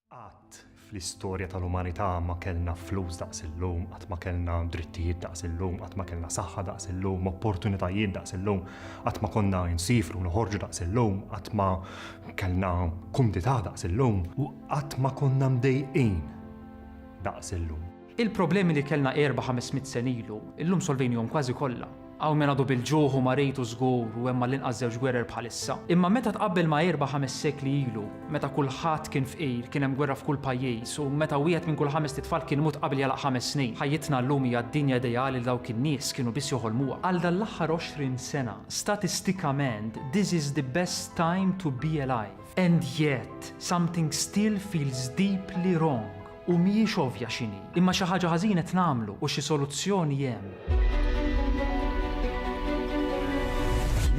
Qatt fl-istorja tal-umanità ma kellna flus daqs illum, qatt ma kellna drittijiet daqs illum, qatt ma kellna saħħa daqs illum, opportunitajiet daqs illum, qatt ma konna nsifru noħorġu daqs illum, qatt ma kellna kumdità daqs illum u qatt ma konna mdejqin daqs illum. Il-problemi li kellna 4-500 sen ilu, illum solvejnihom kważi kollha. Għaw min għadu bil-ġuħu marejtu żgur u hemm l-inqas żewġ gwerer bħalissa. Imma meta tqabbel ma' 4-5 sekli ilu, meta kulħadd kien fqir, kien hemm gwerra f'kull pajjiż u meta wieħed minn kull 5 titfal kien imut qabel jalaq 5 snin. Ħajjitna llum hija d-dinja ideali li dawk in-nies kienu biss joħolmuha. Għal dan l-aħħar 20 sena, statistikament, this is the best time to be alive. And yet, something still feels deeply wrong. U mhijiex ovvja x'inhi, imma xi ħaġa ħażin qed nagħmlu u xi soluzzjoni hemm.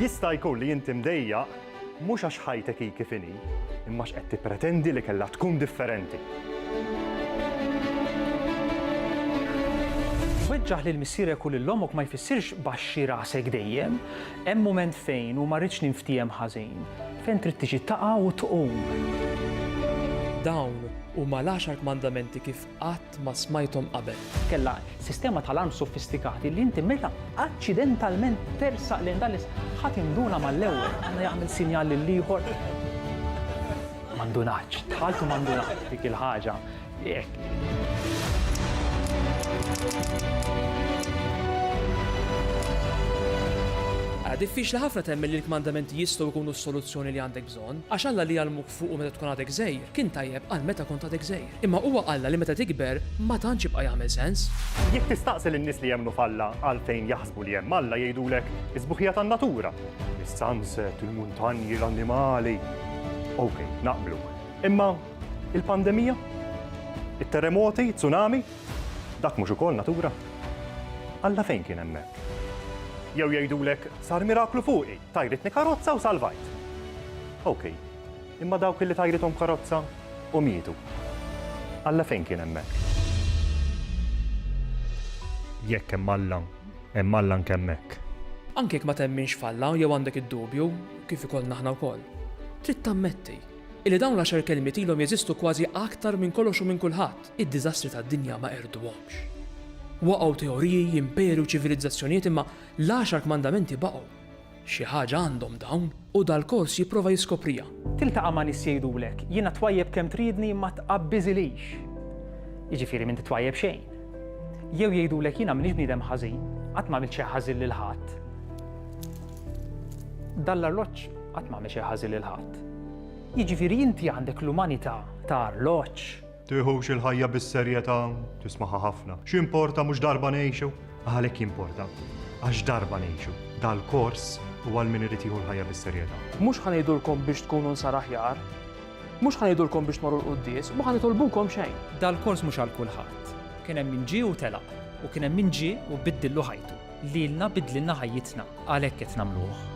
Jista' jkun li inti mdejjaq mhux għax ħajtek hi kif inhi, imma x'qed tippretendi li kellha tkun differenti. Weġġaħ li l-missier jekul l-omok ma jfissirx baxxi rasek dejjem, hemm mument fejn u ma rridx ninftiem ħażin, fejn trid tiġi taqa' u tqum. Dawn huma l-10 mandamenti kif qatt ma smajthom qabel. Kellha sistema tal-arm sofistikati li inti meta aċċidentalment tersaq lejn dan ħadd induna mal-ewwel, għandna jagħmel sinjal lil ieħor. M'għandunax, tħaltu m'għandunax dik il-ħaġa hekk. Diffiċli ħafna temmen li l-mandamenti jistgħu jkunu s-soluzzjoni li għandek bżonn, għax Alla li għalmuk fuq meta tkun għadek żgħir kien tajjeb għal meta kont għadek żgħir. Imma huwa Alla li meta tikber ma tantx jibqa' jagħmel sens. Jekk tistaqsi lin-nies li jemmnu f'Alla għalfejn jaħsbu li hemm Alla jgħidulek is-sbuħija tan-natura. Is-sunset, il-muntanji, l-annimali. Okej, naqblu. Imma il-pandemija? It-terremoti, tsunami? Dak mhux ukoll natura? Alla fejn kien hemmhekk? Jew jgħidulek sar miraklu fuqi, tajritni karozza u salvajt. Okej, imma dawk li tajrithom karozza u mietu. Alla fejn kien hemmhekk? Jekk hemm Alla anke hemmhekk. Anke jekk ma temminx f'Alla jew għandek id-dubju kif ikollna aħna wkoll. Trid tammetti illi dawn l-10 kelmiet ilhom jeżistu kważi aktar minn kollox u minn kulħadd. Id-diżastri tad-dinja ma erduhomx. Waqgħu teoriji, imperi u ċivilizzazzjonijiet imma l-10 mandamenti baqgħu. Xi ħaġa għandhom dawn u dal-kors jipprova jiskoprija. Tiltaqa' ma' nies jgħidulek, jiena twajjeb kemm tridni ma tqabbiżilix. Jiġifieri minn titwajjeb xejn. Jew jgħidulek jiena m'iniex bniedem ħażin, qatt m'għamilt xi ħażin lil ħadd. Dan l-arloġġ qatt m'għamel xi ħażin lil ħadd. Jiġifieri inti għandek l-umanità ta' arloġġ. Tieħux il-ħajja bis-serjetà, tismaħa ħafna. X'importa mhux darba ngħixu? Għalhekk importa. Għax darba ngħixu. Dal-kors huwa l min irid jieħu l-ħajja bis-serjetà. Mhux ħanejdulkom biex tkunu nsar aħjar, mhux ħanejdulkom biex tmorru l-quddies, ma ħanitolbukom xejn. Dal-kors mhux għal kulħadd. Kien hemm min ġie u telaq, u kien hemm min ġie u biddillu ħajtu. Lilna bidlilna ħajjitna, għalhekk qed nagħmluh.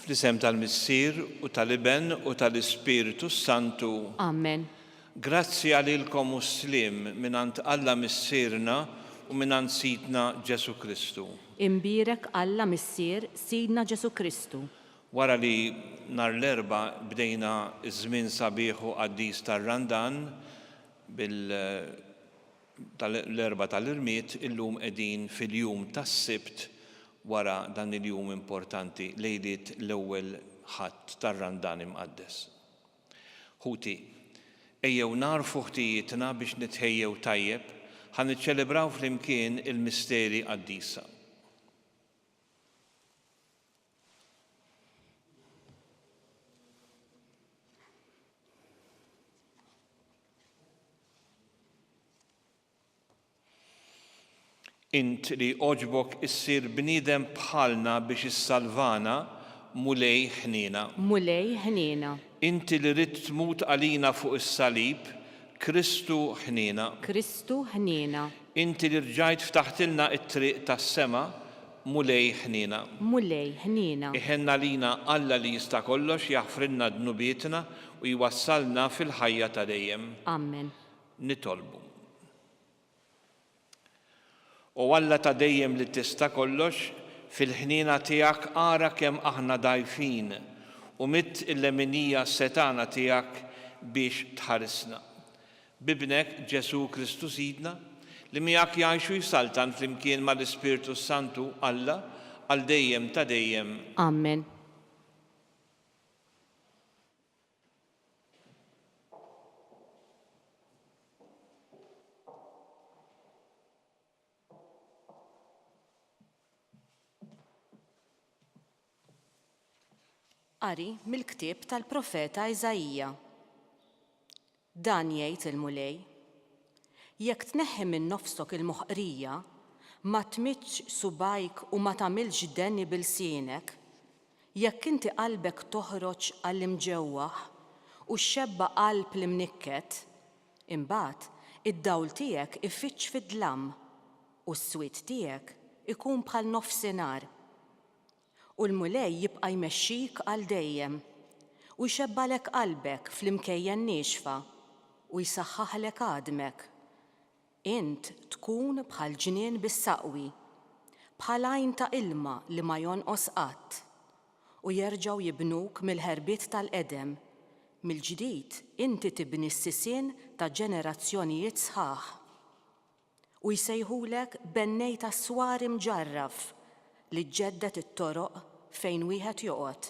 Fl-isem tal-Missier u tal-Iben u tal-Ispiritu Santu. Amen. Grazzi għalilkom muslim minant Alla Missierna u minant Sidna Ġesu Kristu. Imbirek Alla Missier Sidna Ġesu Kristu. Wara li nhar l-erba bdejna iż-żmien sabiħu qaddis tar-Randan tal-erba tal-Irmiet, illum qegħdin fil-jum tas-Sibt wara dan il-jum importanti lejliet l-ewwel ħadd tar-Randan imqaddes. Ħuti, ejjew narfu ħtijietna biex nitħejjew tajjeb ħan niċċelebraw flimkien il-misteri qaddisa. Int li oġbok issir bniedem bħalna biex issalvana mulej ħnina. mulej ħnina, Inti li rid tmut għalina fuq is-salib, Kristu ħnina. Kristu ħnina, Inti li rġajt ftaħtilna it-triq tas-sema, mulej ħnina. mulej ħnina, Iħenna lina Alla li jista' kollox jaħfrinna dnubietna u jwassalna fil-ħajja ta' dejjem. Amen. Nitolbu. U Alla ta' dejjem li tista' kollox, fil-ħnina tiegħek ara kemm aħna dajfin u mit il-leminija setana tiegħek biex tħarisna. Bibnek Ġesu Kristu Sidna, li miegħek jgħixu jsaltan flimkien mal-Ispirtu Santu Alla għal dejjem ta' dejjem. Amen. Qari mill-ktieb tal-profeta Iżajija. Dan jgħid il-mulej: jekk tneħħi minn nofsok il-moħqrija, ma tmitx subajk u ma tagħmilx denni bil-sienek, jekk inti qalbek toħroġ għall-imġewwaħ u xebba qalb l-imnikket, imbagħad id-dawl tiegħek ifittx fid-dlam u s-swied tiegħek ikun bħal nofsinhar. U l-mulej jibqa' jmexxik għal dejjem u jxebbalek qalbek fl-imkejjen niexfa u jsaħħaħlek għadmek. Int tkun bħal ġnien bis-saqwi, bħal għajn ta' ilma li ma jonqos qatt, u jerġgħu jibnuk mill-ħerbiet tal-qedem. Mill-ġdid inti tibni s-sisien ta' ġenerazzjonijiet sħaħ. U jsejħulek bennej ta' swar imġarraf li ġeddet it-toroq fejn wieħed joqgħod.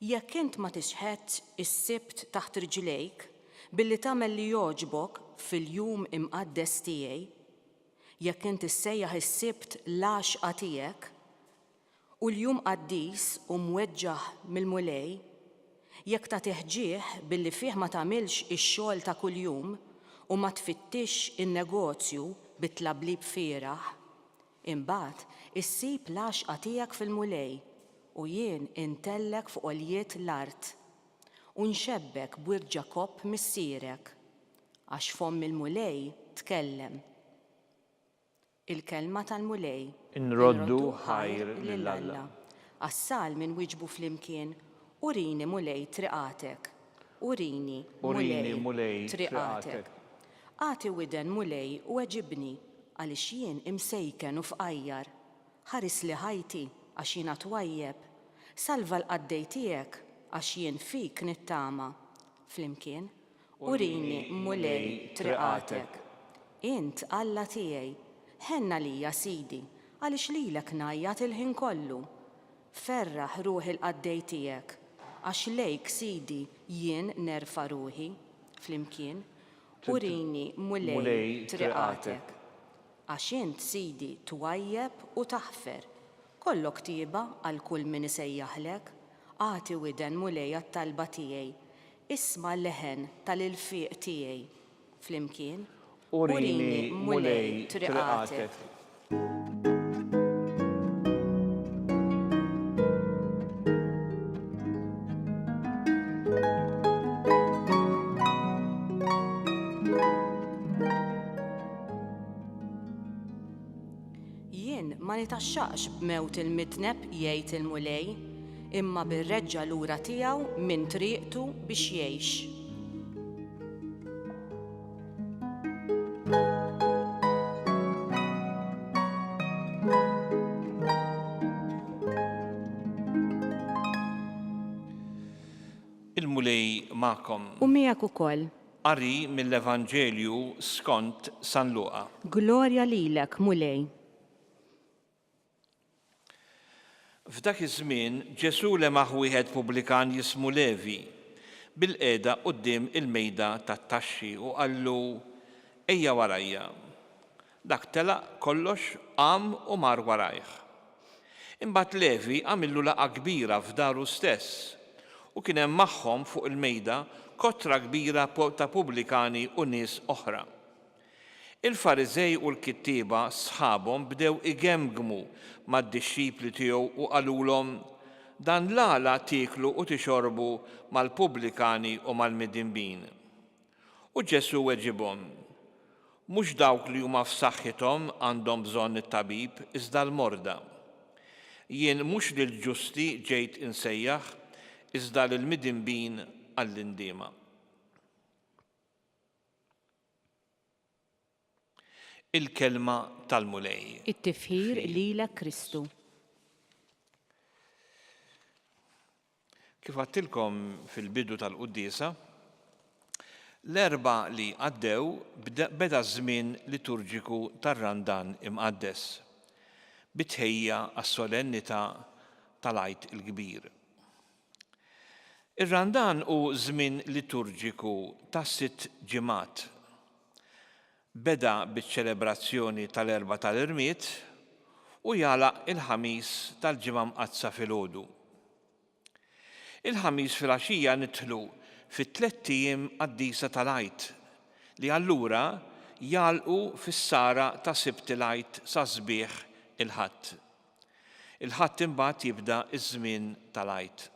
Jekk int ma tixħedx is-sibt taħt riġlejk billi tagħmel li jogħġbok fil-jum imqaddes tiegħi, jekk int issejjaħ is-sibt l-għaxqa tiegħek u l-jum qaddis u mweġġaħ mill-mulej, jekk ta' teħġieħ billi fih ma tagħmilx ix-xogħol ta' kuljum u ma tfittix in-negozju bit-tlablib fieraħ, imbagħad issib l-għaxqa tiegħek fil-mulej u jien intellek fuq għoljiet l-art u nxebbek b'wirġa kopp missierek għax fomm il-mulej tkellem. Il-kelma tal-mulej Inroddu ħajr lil Alla. Assal minn wiġbu flimkien, urini mulej triqatek, urini mulej triqatek. Għati widen mulej u eġibni għaliex jien imsejken u fqajjar, ħaris li ħajti għax jiena twajjeb, salva l-qaddej tiegħek għax jien fik nittama. Flimkien, urini mulej triqatek. Int Alla tiegħi, ħenna lija Sidi, għaliex lilek ngħajjat il-ħin kollu. Ferraħ ruħi l-qaddej tiegħek, għax lejk Sidi jien nerfa' ruħi. Flimkien, urini mulej triqatek. Għax int Sidi twajjeb u taħfer, kollok tieba għal kull min isejjaħlek, għati widen mulej għat-talba tiegħi, isma' l-leħen tal-ilfiq tiegħi. Flimkien, urini mulej triqatek. Ma nitaxxaqx b'mewt il-midneb jgħid il-mulej, imma bir-reġġa lura tiegħu minn triqtu biex jgħix. Il-mulej magħkom. U miegħek ukoll. Qari mill-Evanġelju skont San Luqa. Glorja lilek, mulej. F'dak iż-żmien Ġesu lemaħ wieħed pubblikan jismu Levi bil-qiegħda quddiem il-mejda tat-taxxi u qallu: ejja warajja. Dak telaq kollox qam u mar warajh. Imbagħad Levi għamillu laqgħa kbira f'daru stess u kien hemm magħhom fuq il-mejda kottra kbira ta' pubblikani u nies oħra. Il-Farizej u l-kittieba sħabhom bdew igemgmu mad-dixxipli tiegħu u qalulhom dan l-għala tiklu u tixorbu mal-pubblikani u mal-midinbin. U Ġesu weġibhom, mhux dawk li huma f'saħħithom għandhom bżonn it-tabib iżda l-morda. Jien mhux lill-ġusti ġejt insejjaħ iżda lill-midinbin għall-indiema. Il-kelma tal-mulej. It-tifħir lilek Kristu. Kif għattilkom fil-bidu tal-Qudiesa, l-erba li għaddew beda żmien liturġiku tar-Randan imqaddes, bitħejja għas-solennità tal-Għid il-Kbir. Ir-Randan hu żmien liturġiku ta' 6 ġimgħat. Beda biċ-ċelebrazzjoni tal-erba tal-Irmiet u jagħlaq il-ħamis tal-ġimgħa mqazza filgħodu. Il-ħamis filgħaxija nidħlu fit-3 ijiem qaddisa tal-Għid li allura jagħlqu fis-sara ta' Sibt il-Għid sa sbieħ il-Ħadd. Il-Ħadd imbagħad jibda iż-żmien tal-Għid.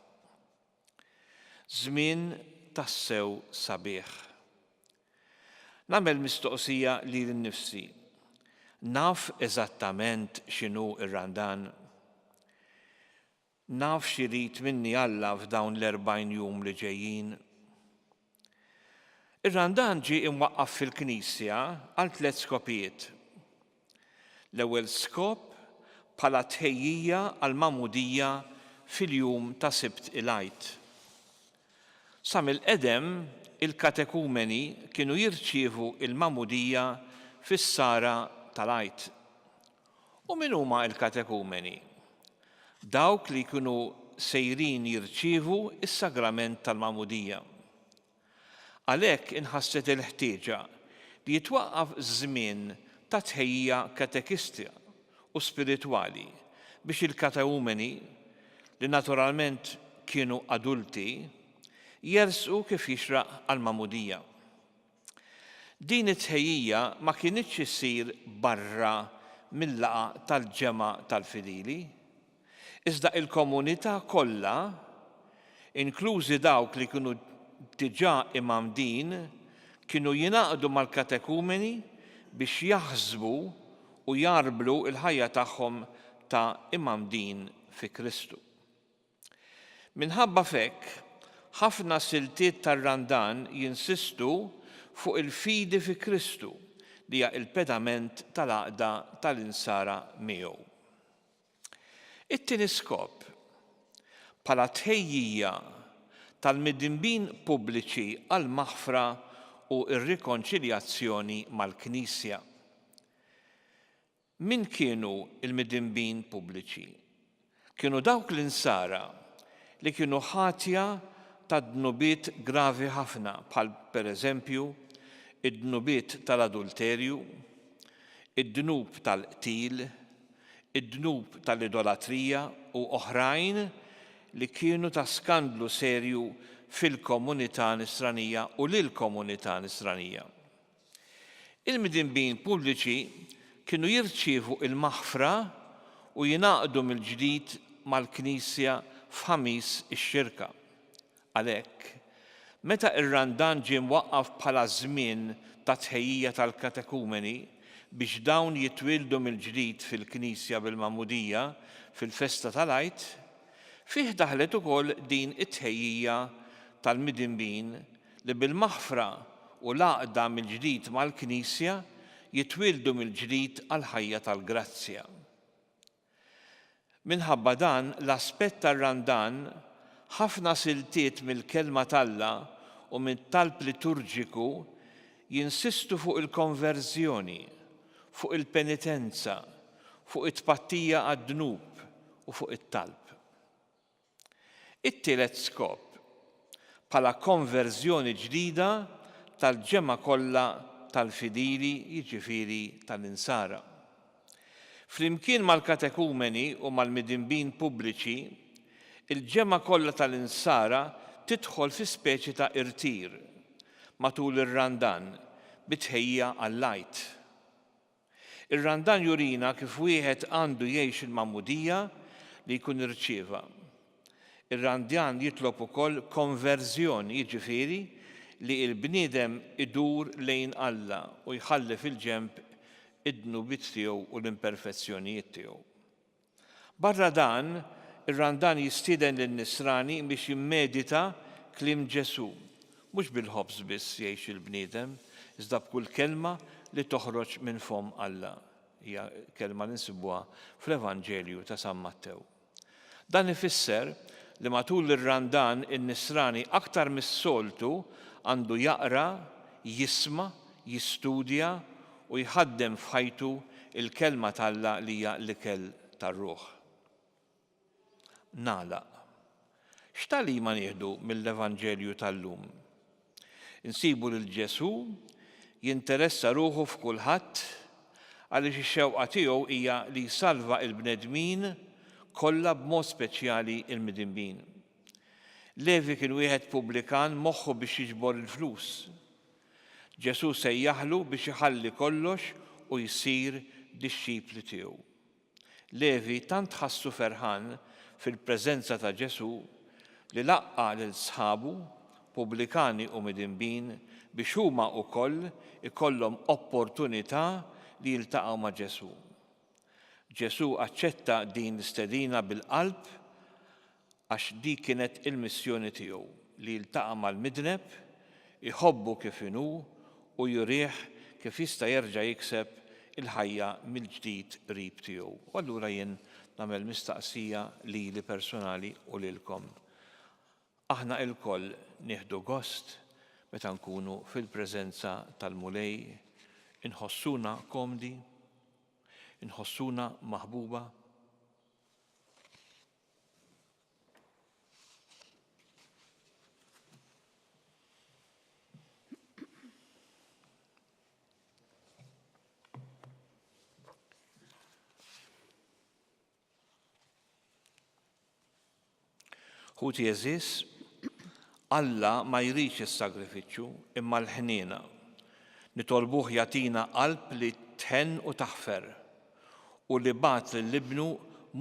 Żmien tassew sabiħ. Nagħmel mistoqsija li l-nifsi. Naf eżattament x'inhu ir-Randan. Naf x'irid minni Alla f'dawn l-40 jum li ġejjin. Ir-Randan ġie imwaqqaf fil-Knisja għal 3 skopijiet. L-ewwel skop bħala tħejjija għal magħmudija fil-jum ta' Sibt il-Għid. Sa mill-qedem il-katekumeni kienu jirċievu il-magħmudija fis-sara tal-Għid. U min huma l-katekumeni? Dawk li kienu sejrin jirċievu is-sagrament tal-magħmudija. Għalhekk inħasset il-ħtieġa li jitwaqqaf żmien ta' tħejjija katekistika u spiritwali biex il-katekumeni li naturalment kienu adulti jersqu kif jixraq għall-magħmudija. Din it-tħejjija ma kienitx issir barra mill-laqgħa tal-ġemgħa tal-fidili, iżda il-komunità kollha, inklużi dawk li kienu diġà imamdin, kienu jingħaqdu mal-katekumeni biex jaħsbu u jarblu il-ħajja tagħhom ta' imamdin fi Kristu. Minħabba fekk, ħafna siltiet tar-Randan jinsistu fuq il-fidi fi Kristu li hija il-pedament tal-għaqda tal-insara miegħu. It-tieni skop bħala tħejjija tal-midinbin pubbliċi għal maħfra u r-rikonċiljazzjoni mal-Knisja. Min kienu il-midinbin pubbliċi? Kienu dawk l-insara li kienu ħatja ta' dnubiet gravi ħafna, bħal pereżempju id-dnubiet tal-adulterju, id-dnub tal-qtil, id-dnub tal-idolatrija u oħrajn li kienu ta' skandlu serju fil-komunità nisranija u lill-komunità nisranija. Il-midinbin pubbliċi kienu jirċievu il-maħfra u jingħaqdu mill-ġdid mal-Knisja f'ħamis ix-xirka. Għalhekk, meta ir-Randan ġie mwaqqaf bħala żmien ta' tħejjija tal-katekumeni biex dawn jitwildu mill-ġdid fil-Knisja bil-magħmudija fil-festa tal-Għid, fih daħlet ukoll din it-tħejjija tal-midinbin li bil-maħfra u l-għaqda mill-ġdid mal-Knisja jitwildu mill-ġdid għal ħajja tal-grazzja. Minħabba dan l-aspett tar-Randan ħafna siltiet mill-kelma t'Alla u mit-talb liturġiku jinsistu fuq il-konverżjoni, fuq il-penitenza, fuq it-tpattija għad-dnub u fuq it-talb. It-tielet skop bħala konverżjoni ġdida tal-ġemgħa kollha tal-fidili, jiġifieri tal-insara. Flimkien mal-katekumeni u mal-midinbin pubbliċi, il-ġemgħa kollha tal-insara tidħol fi speċi ta' irtir matul ir-Randan bitħejja għall-Għid Ir-randan jurina kif wieħed għandu jgħix il-mammudija li jkun irċieva. Ir-randjan jitlob ukoll konverżjoni, jiġifieri li l-bniedem idur lejn Alla u jħalli fil-ġenb id-dnubiet tiegħu u l-imperfezzjonijiet tiegħu. Barra dan, ir-randan jistieden lin-nisrani biex jimmedita kliem Ġesu, mhux bil-ħobż biss jgħix il-bniedem, iżda b'kull kelma li toħroġ minn fom Alla. Hija kelma li nsibuha fl-Evanġelju ta' San Mattew. Dan ifisser li matul ir-randan in-nisrani aktar mis-soltu għandu jaqra, jisma', jistudja u jħaddem f'ħajtu il-kelma tal-Alla li hija l-ikel tar-ruħ. Nagħlaq. X'talima nieħdu mill-Evanġelju tal-lum? Insibu lil Ġesu jinteressa ruħu f'kulħadd għaliex ix-xewqa tiegħu hija li jsalva l-bnedmin kollha b'mod speċjali l-midinbin. Levi kien wieħed pubblikan moħħu biex jiġbor il-flus. Ġesu sejjaħlu biex iħalli kollox u jsir dixxipli tiegħu. Levi tant ħassu ferħan fil-preżenza ta' Ġesu li laqqa lil sħabu, pubblikani u midinbin biex huma wkoll ikollhom opportunità li jiltaqgħu ma' Ġesu. Ġesu aċċetta din l-istedina bil-qalb għax di kienet il-missjoni tiegħu li jiltaqa' mal-midneb, iħobbu kif inhu u jurih kif jista' jerġa' jikseb il-ħajja mill-ġdid qrib tiegħu. U allura jien nagħmel mistaqsija lili personali u lilkom. Aħna lkoll nieħdu gost meta nkunu fil-preżenza tal-mulej, inħossuna komdi, inħossuna maħbuba. Ħut jeżis, Alla ma jridx is-sagrifiċċju imma l-ħniena. Nitolbuh jagħtina qalb li tħenn u taħfer u li bagħat lill-ibnu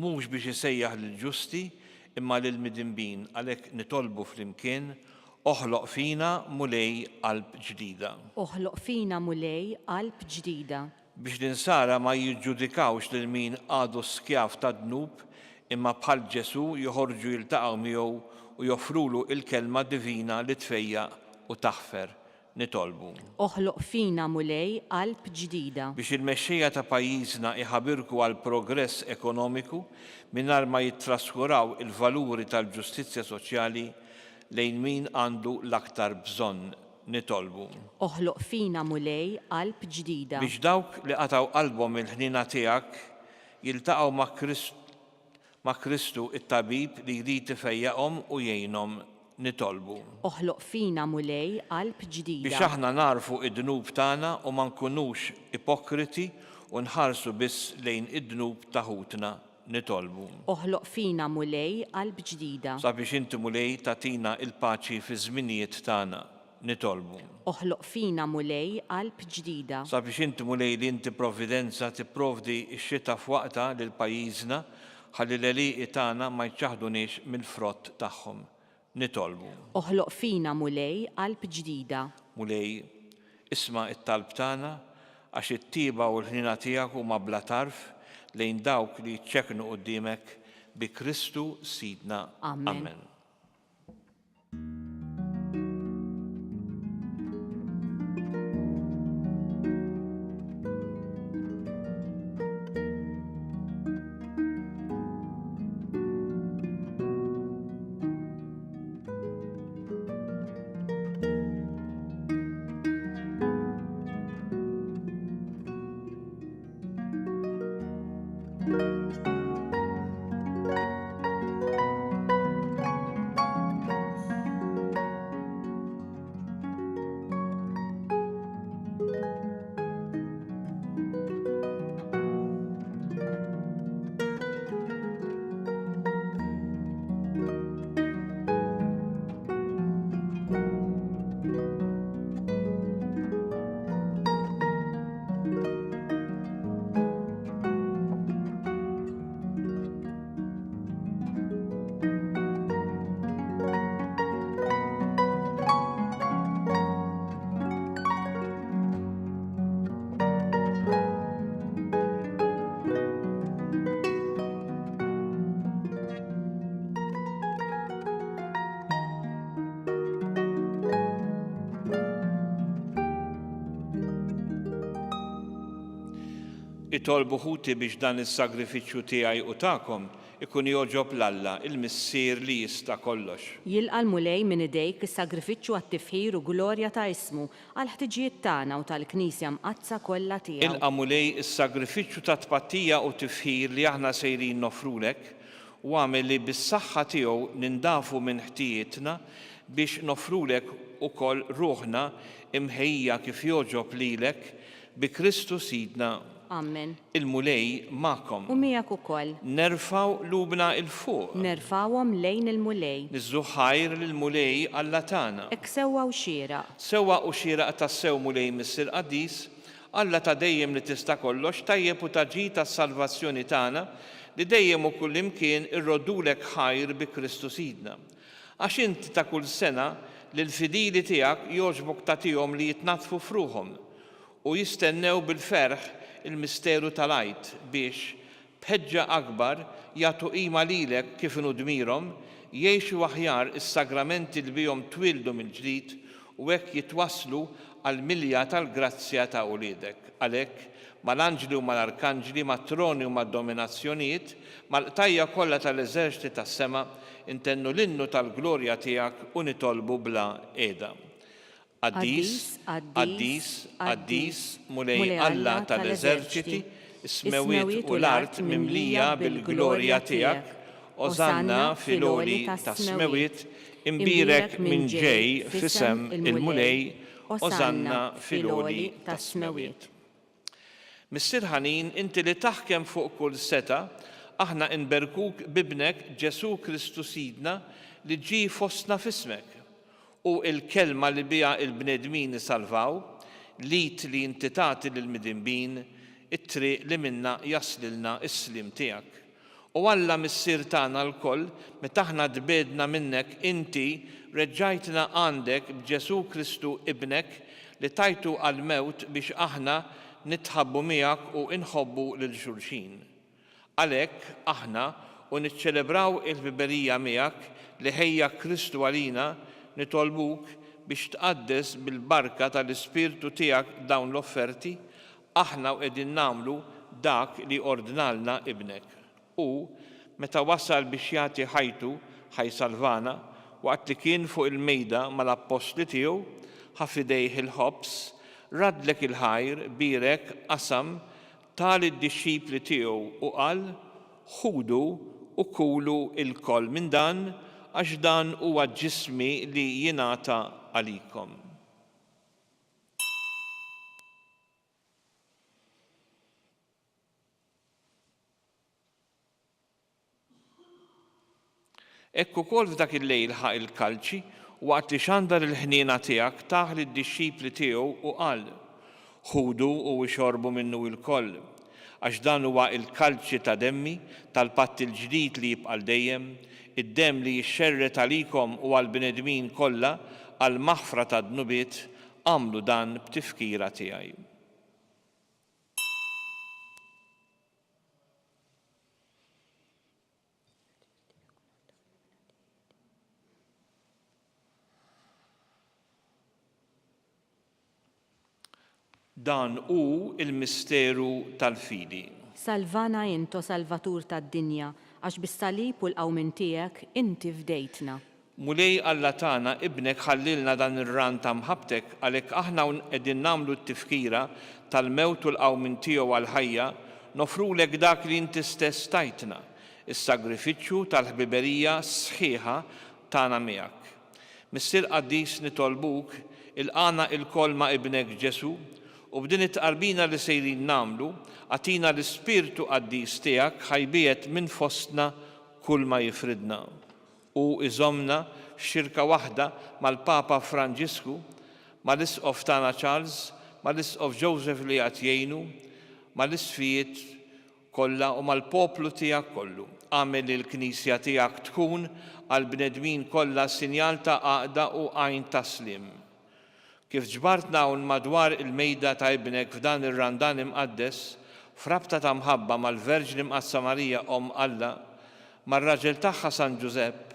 mhux biex isejjaħ lill-ġusti imma lill-midinbin għalhekk nitolbu flimkien oħloq fina mulej qalb ġdida. Oħloq fina mulej qalb ġdida. Biex l-insara ma jiġġudikawx lil min għadu skjaf ta' dnub imma bħal Ġesu joħorġu jiltaqgħu miegħu u joffrulu il-kelma divina li tfejjaq u taħfer. Nitolbu. Oħloq fina mulej qalb ġdida. Biex il-mexxejja ta' pajjiżna iħabirku għal progress ekonomiku mingħajr ma jittraskuraw il-valuri tal-ġustizzja soċjali lejn min għandu l-aktar bżonn. Nitolbu. Oħloq fina mulej qalb ġdida. Biex dawk li qataw qalbhom il-ħnina tiegħek jiltaqgħu ma' Kristu it-tabib li jrid ifejjaqhom u jgħinhom. Nitolbu. Oħloq fina mulej qalb ġdida. Biex aħna narfu id-dnub tagħna u ma nkunux ipokriti u nħarsu biss lejn id-dnub ta' ħutna. Nitolbu. Oħloq fina mulej qalb ġdida. Sabiex inti mulej tagħtina il-paċi fi żminijiet tagħna. Nitolbu. Oħloq fina mulej qalb ġdida. Sabiex inti mulej li inti provvidenza tipprovdi x-xita f'waqta lil pajjiżna ħalli l-għeliqi tagħna ma jċaħdunix mill-frott tagħhom. Nitolbu. Oħloq fina mulej qalb ġdida. Mulej, isma' it-talb tagħna għax it-tiba u l-ħnina tiegħek huma bla tarf lejn dawk li jċekknu quddiemek bi Kristu Sidna. Amen. Amen. Itolbu ħuti biex dan is-sagrifiċċju tiegħi u tagħkom ikun joġob l-Alla, il-Missier li jista' kollox. Jilqa' l-mulej minn idejk is-sagrifiċċju għat-tifħir u glorja ta' ismu għal ħtiġijiet tagħna u tal-Knisja mqazza kollha tiegħu. Ilqa' mulej is-sagrifiċċju ta' tpattija u tifħir li aħna sejrin nofrulek u għamel li bis-saħħa tiegħu nindafu minn ħtijietna biex nofrulek ukoll ruħna imħejja kif joġob lilek bi Kristu Sidna. Amen. Il-mulej magħkom. U miegħek ukoll. Nerfaw lubna il-fuq. Nerfawhom lejn il-mulej. Niżżu ħajr lill-mulej Alla tagħna. Ek sewwa u xieraq. Sewwa u xieraq tas-sew mulej Missier Qaddis, Alla ta' dejjem li tista' kollox tajjeb u taġi tas-salvazzjoni tagħna li dejjem u kull imkien irrodulek ħajr bi Kristu Sidna. Għax inti ta' kull sena lil fidili tiegħek jogħġbok tagħtihom li jitnatfu fruhom u jistennew bil-ferħ il-misteru tal-għajt biex b'ħeġġa akbar jagħtu qima lilek kif inhu dmirhom jgħixu aħjar is-sagramenti li bihom twildu mill-ġdid u hekk jitwasslu għal milja tal-grazzja ta' uliedek. Għalhekk mal-anġli u mal-arkanġli, mat-troni u mad-dominazzjonijiet, mal-qtajja kollha tal-eżerċiti tas-sema intennu l-innu tal-glorja tiegħek u nitolbu bla qiegħda. Qaddis, Qaddis, Qaddis, mulej Alla tal-eżerċiti, is-smewiet u l-art mimlija bil-glorja tiegħek, Ożanna fil-għoli tas-smewiet, imbirek minn ġej f'isem il-mulej, Ożanna fil-għoli tas-smewiet. Missier ħanin, inti li taħkem fuq kull seta, aħna inberkuk bibnek Ġesu Kristu Sidna li ġi fostna f'ismek. U il-kelma li bija il-bnedmin salvaw, lit li inti tagħti lill-midinbin, it-triq li minna jaslilna is-slim tiegħek. U Alla missier tagħna l-koll, meta aħna dbedna minnek inti reġġajtna għandek b'Ġesu Kristu ibnek li tajtu għal-mewt biex aħna nitħabbu miegħek u inħobbu lil xulxin. Għalhekk aħna u niċċelebraw il-biberija miegħek li ħejja Kristu għalina nitolbuk biex tqaddes bil-barka tal-Ispirtu tiegħek dawn l-offerti, aħna u qegħdin nagħmlu dak li ordnalna ibnek. U meta wasal biex jagħti ħajtu ħajsalvana waqt li kien fuq il-mejda mal-apostli tiegħu ħafidejh il-ħobs, radlek il-ħajr birek qasam tal id-dixxipli tiegħu u qal ħudu u kulu il-koll minn dan għax dan huwa ġismi li jingħata għalikom. Ekk ukoll f'dak il-lejl ħaq il-kalċi waqt li xandar il-ħniena tiegħek taħ lid-dixxipli tiegħu u qal ħudu u xorbu minnu il-koll għax dan huwa il-kalċi ta' demmi tal-patt il-ġdid li jibqa' dejjem, id-demm li jixxerret għalikom u għall-bnedmin kollha għal maħfra ta' dnubiet għamlu dan b'tifkira tiegħi. Dan hu il-misteru tal-fidi. Salvana into Salvatur tad-dinja, għax bis-salib u l-qawmin tiegħek inti fdejtna. Mulej Alla tagħna ibnek ħallilna dan ir-ran ta' mħabtek għalhekk aħna qegħdin nagħmlu t-tifkira tal-mewt u l-qawmin tiegħu għall-ħajja nofrulek dak li inti stess tajtna, is-sagrifiċċju tal-ħbiberija sħiħa tagħna miegħek. Missier Qaddis nitolbuk ilqana il-koll ma' ibnek Ġesu u b'din it-tqarbina li sejrin nagħmlu għatina l-Ispirtu Qaddis tiegħek ħajbiet minn fostna kull ma jifridna u iżomna f'xirka waħda mal-Papa Franġisku, mal-Isqof tagħna Charles, mal-Isqof Joseph li qed jgħinu, mal-isfijiet kollha u mal-poplu tiegħek kollu. Għamel li l-Knisja tiegħek tkun għall-bnedmin kollha sinjal ta' għaqda u għajn ta' slim. Kif ġbartna hawn madwar il-mejda ta' ibnek f'dan ir-randan imqaddes, frabta ta' mħabba mal-Verġni Mqassa Marija Om Alla, mar-raġel tagħha San Ġusepp,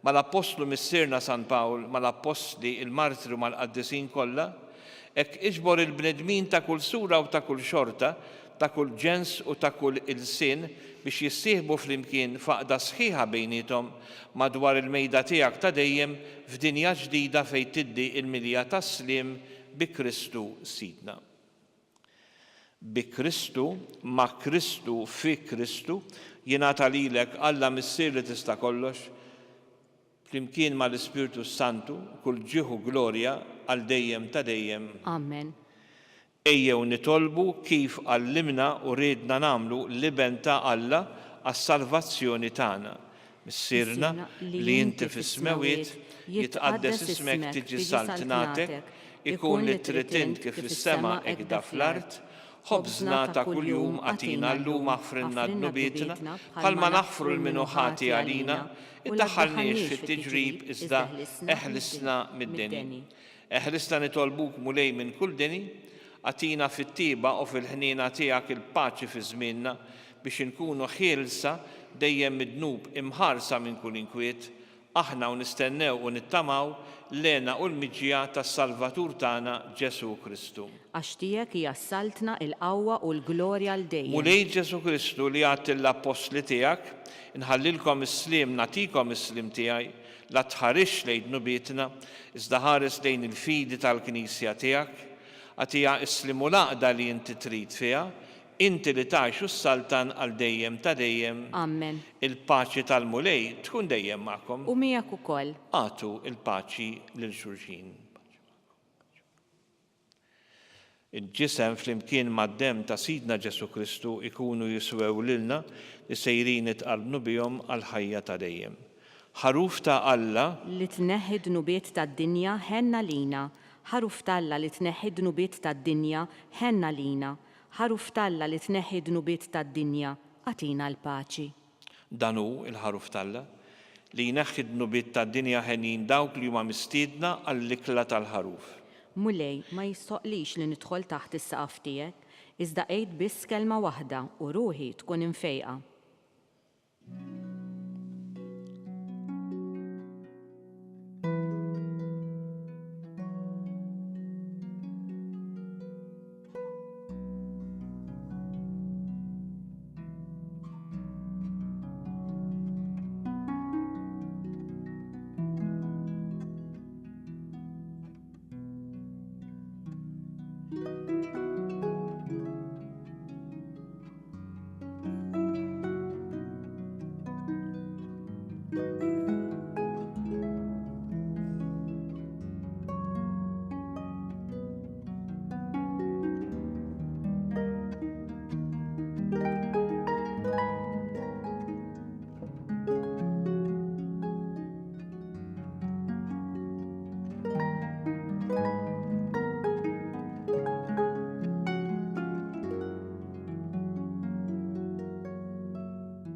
mal-Apostlu missierna San Pawl, mal-Apostli il-Martri u mal-Qaddisin kollha, hekk iġbor il-bnedmin ta' kull sura u ta' kull xorta ta' kull ġens u ta' kull ilsien biex jissieħbu flimkien faqda sħiħa bejnietom madwar il-mejda tiegħek ta' dejjem f'dinja ġdida fejn tiddi il-milja tas-sliem bi Kristu Sidna. Bi Kristu, ma' Kristu, fi Kristu, jingħata lilek Alla Missier li tista' kollox, flimkien mal ispirtu Santu, kull ġieħu glorja għal dejjem ta' dejjem. Amen. Ejjew nitolbu kif għallimna u riedna namlu liben ta' Alla għas-salvazzjoni tagħna. Missirna li inti fis-smewiet jitqaddes ismek tiġi saltnatek, ikun li trid int kif fis-sema hekk da fl-art, ħobżna ta' kuljum għatina llum aħfrilna d-nubietna, bħalma naħfru l-minuħati għalina, iddaħħalniex fit-tiġrib iżda eħlisna mid-deni. Eħlisna nitolbuk mulej minn kull deni, għatina fit-tiba u fil-ħnina tiegħek il-paċi fi żmienna biex inkunu ħielsa dejjem mid-dnub imħarsa minn kull inkwiet, aħna u nistennew u nittamaw lena u l-miġija tas-Salvatur tagħna Ġesu Kristu. Għax tiegħek hija saltna il-qawwa u l-glorja l dejjem. Mulej Ġesu Kristu li għat l-apostli tiegħek, inħallilkom is-sliem natikom is-sliem tiegħi, la tħarix lejn nubietna, iżda ħares lejn il-fidi tal-Knisja tiegħek, għatija islimu laqda li inti trid fiha, inti li tgħixu s-saltan għal dejjem ta' dejjem. Amen. Il-paċi tal-mulej tkun dejjem magħkom. U miegħek ukoll. Għatu il-paċi lil xulxin. Il-ġisem flimkien mad-dem ta' Sidna Ġesu Kristu ikunu jiswew lilna li sejrin itqalbnu bihom għal ħajja ta' dejjem. Ħaruf ta' Alla Li tneħħi dnubiet tad-dinja ħenna lina. Ħaruf talla li tneħħi dnubiet tad-dinja ħenna lina. Ħaruf talla li tneħħi dnubiet tad-dinja għatina l-paċi. dan hu il-ħaruf talla li jneħħi dnubiet tad-dinja ħenin dawk li huma mistiedna għall-ikla tal-ħaruf. Mulej ma jistoqlix li nidħol taħt is-saqaf tiegħek, iżda qgħid biss kelma waħda u ruħi tkun imfejqa.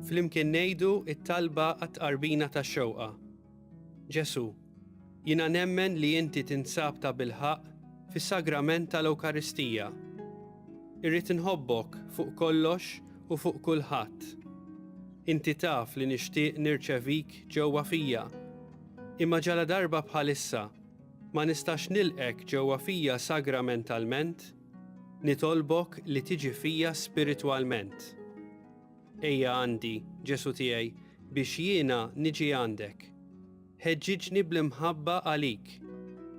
Flimkien ngħidu it-talba għat-qarbina tax-xewqa. Ġesu, jiena nemmen li inti tinsab ta' bilħaq fis-sagrament tal-Ewkaristija. Irrid inħobbok fuq kollox u fuq kulħadd. Inti taf li nixtieq nirċevik ġewwa fija. Imma ġala darba bħalissa ma nistax nilqek ġewwa fija sagramentalment, nitolbok li tiġi fija spiritwalment. Ejja għandi, Ġesu tiegħi, biex jiena niġi għandek. Ħeġġiġni bl-imħabba għalik,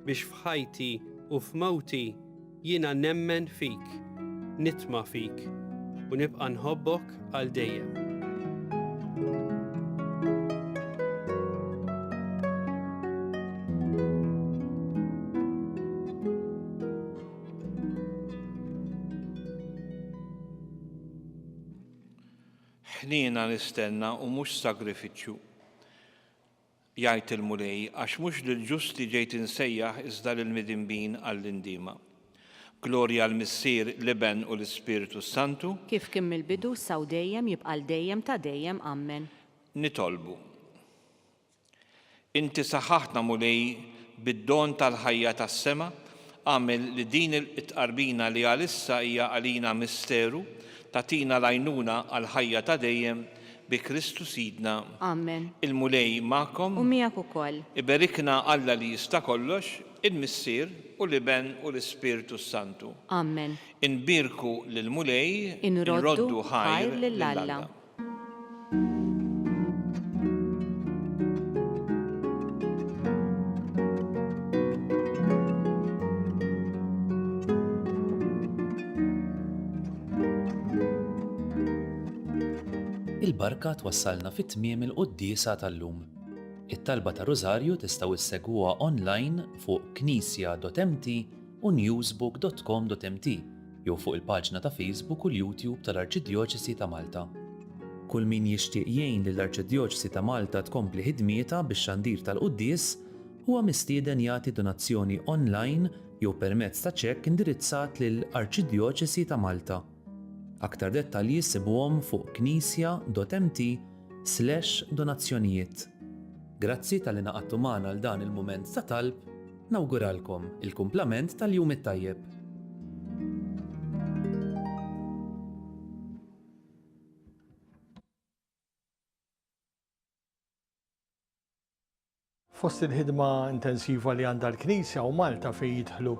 biex f'ħajti u f'mowti jiena nemmen fik, nitma' fik, u nibqa' nħobbok għal dejjem. Ħniena nistenna u mhux sagrifiċċju. Jgħid il-mulej għax mhux lill-ġusti ġejt insejjaħ iżda lill-midinbin għall-indiema. Glorja l-Missier l-Iben u l-Ispiritu Santu. Kif kien mill-bidu saw dejjem jibqa' dejjem ta' dejjem ammen. Nitolbu. Inti saħħaħna mulej bid-don tal-ħajja tas-sema, għamel li din it-qarbina li għalissa hija għalina misteru, tatina lajnuna għal-ħajja ta' dejjem bi Kristu Sidna. Amen. Il-mulej ma'kom. U miegħek ukoll. Iberikna Alla li jista' kollox, il-Missier u l-Iben u l-Ispiritu Santu. Amen. Inbirku lil-mulej, Inroddu ħajr lill-Alla. Il-barka twassalna fit-tmiem il-quddiesa tal-lum. It-talba ta' Rożarju tistgħu issegwuha online fuq knisja.mt u newsbook.com.mt jew fuq il-paġna ta' Facebook u l-YouTube tal-Arċidjoċesi ta' Malta. Kull min jixtieq jgħin lill-Arċidjoċesi ta' Malta tkompli ħidmietha bix-xandir tal-quddies huwa mistieden jagħti donazzjoni online jew permezz ta' ċekk indirizzat lill-Arċidjoċesi ta' Malta. Aktar dettalji sibuhom fuq knisja.mt/donazzjonijiet. Grazzi tal-li naqadtu magħna għal dan il-mument ta' talb, nawguralkom il-kumplament tal-jum it-tajjeb. Fost il-ħidma intensiva li għandha l-Knisja u Malta fejn jidħlu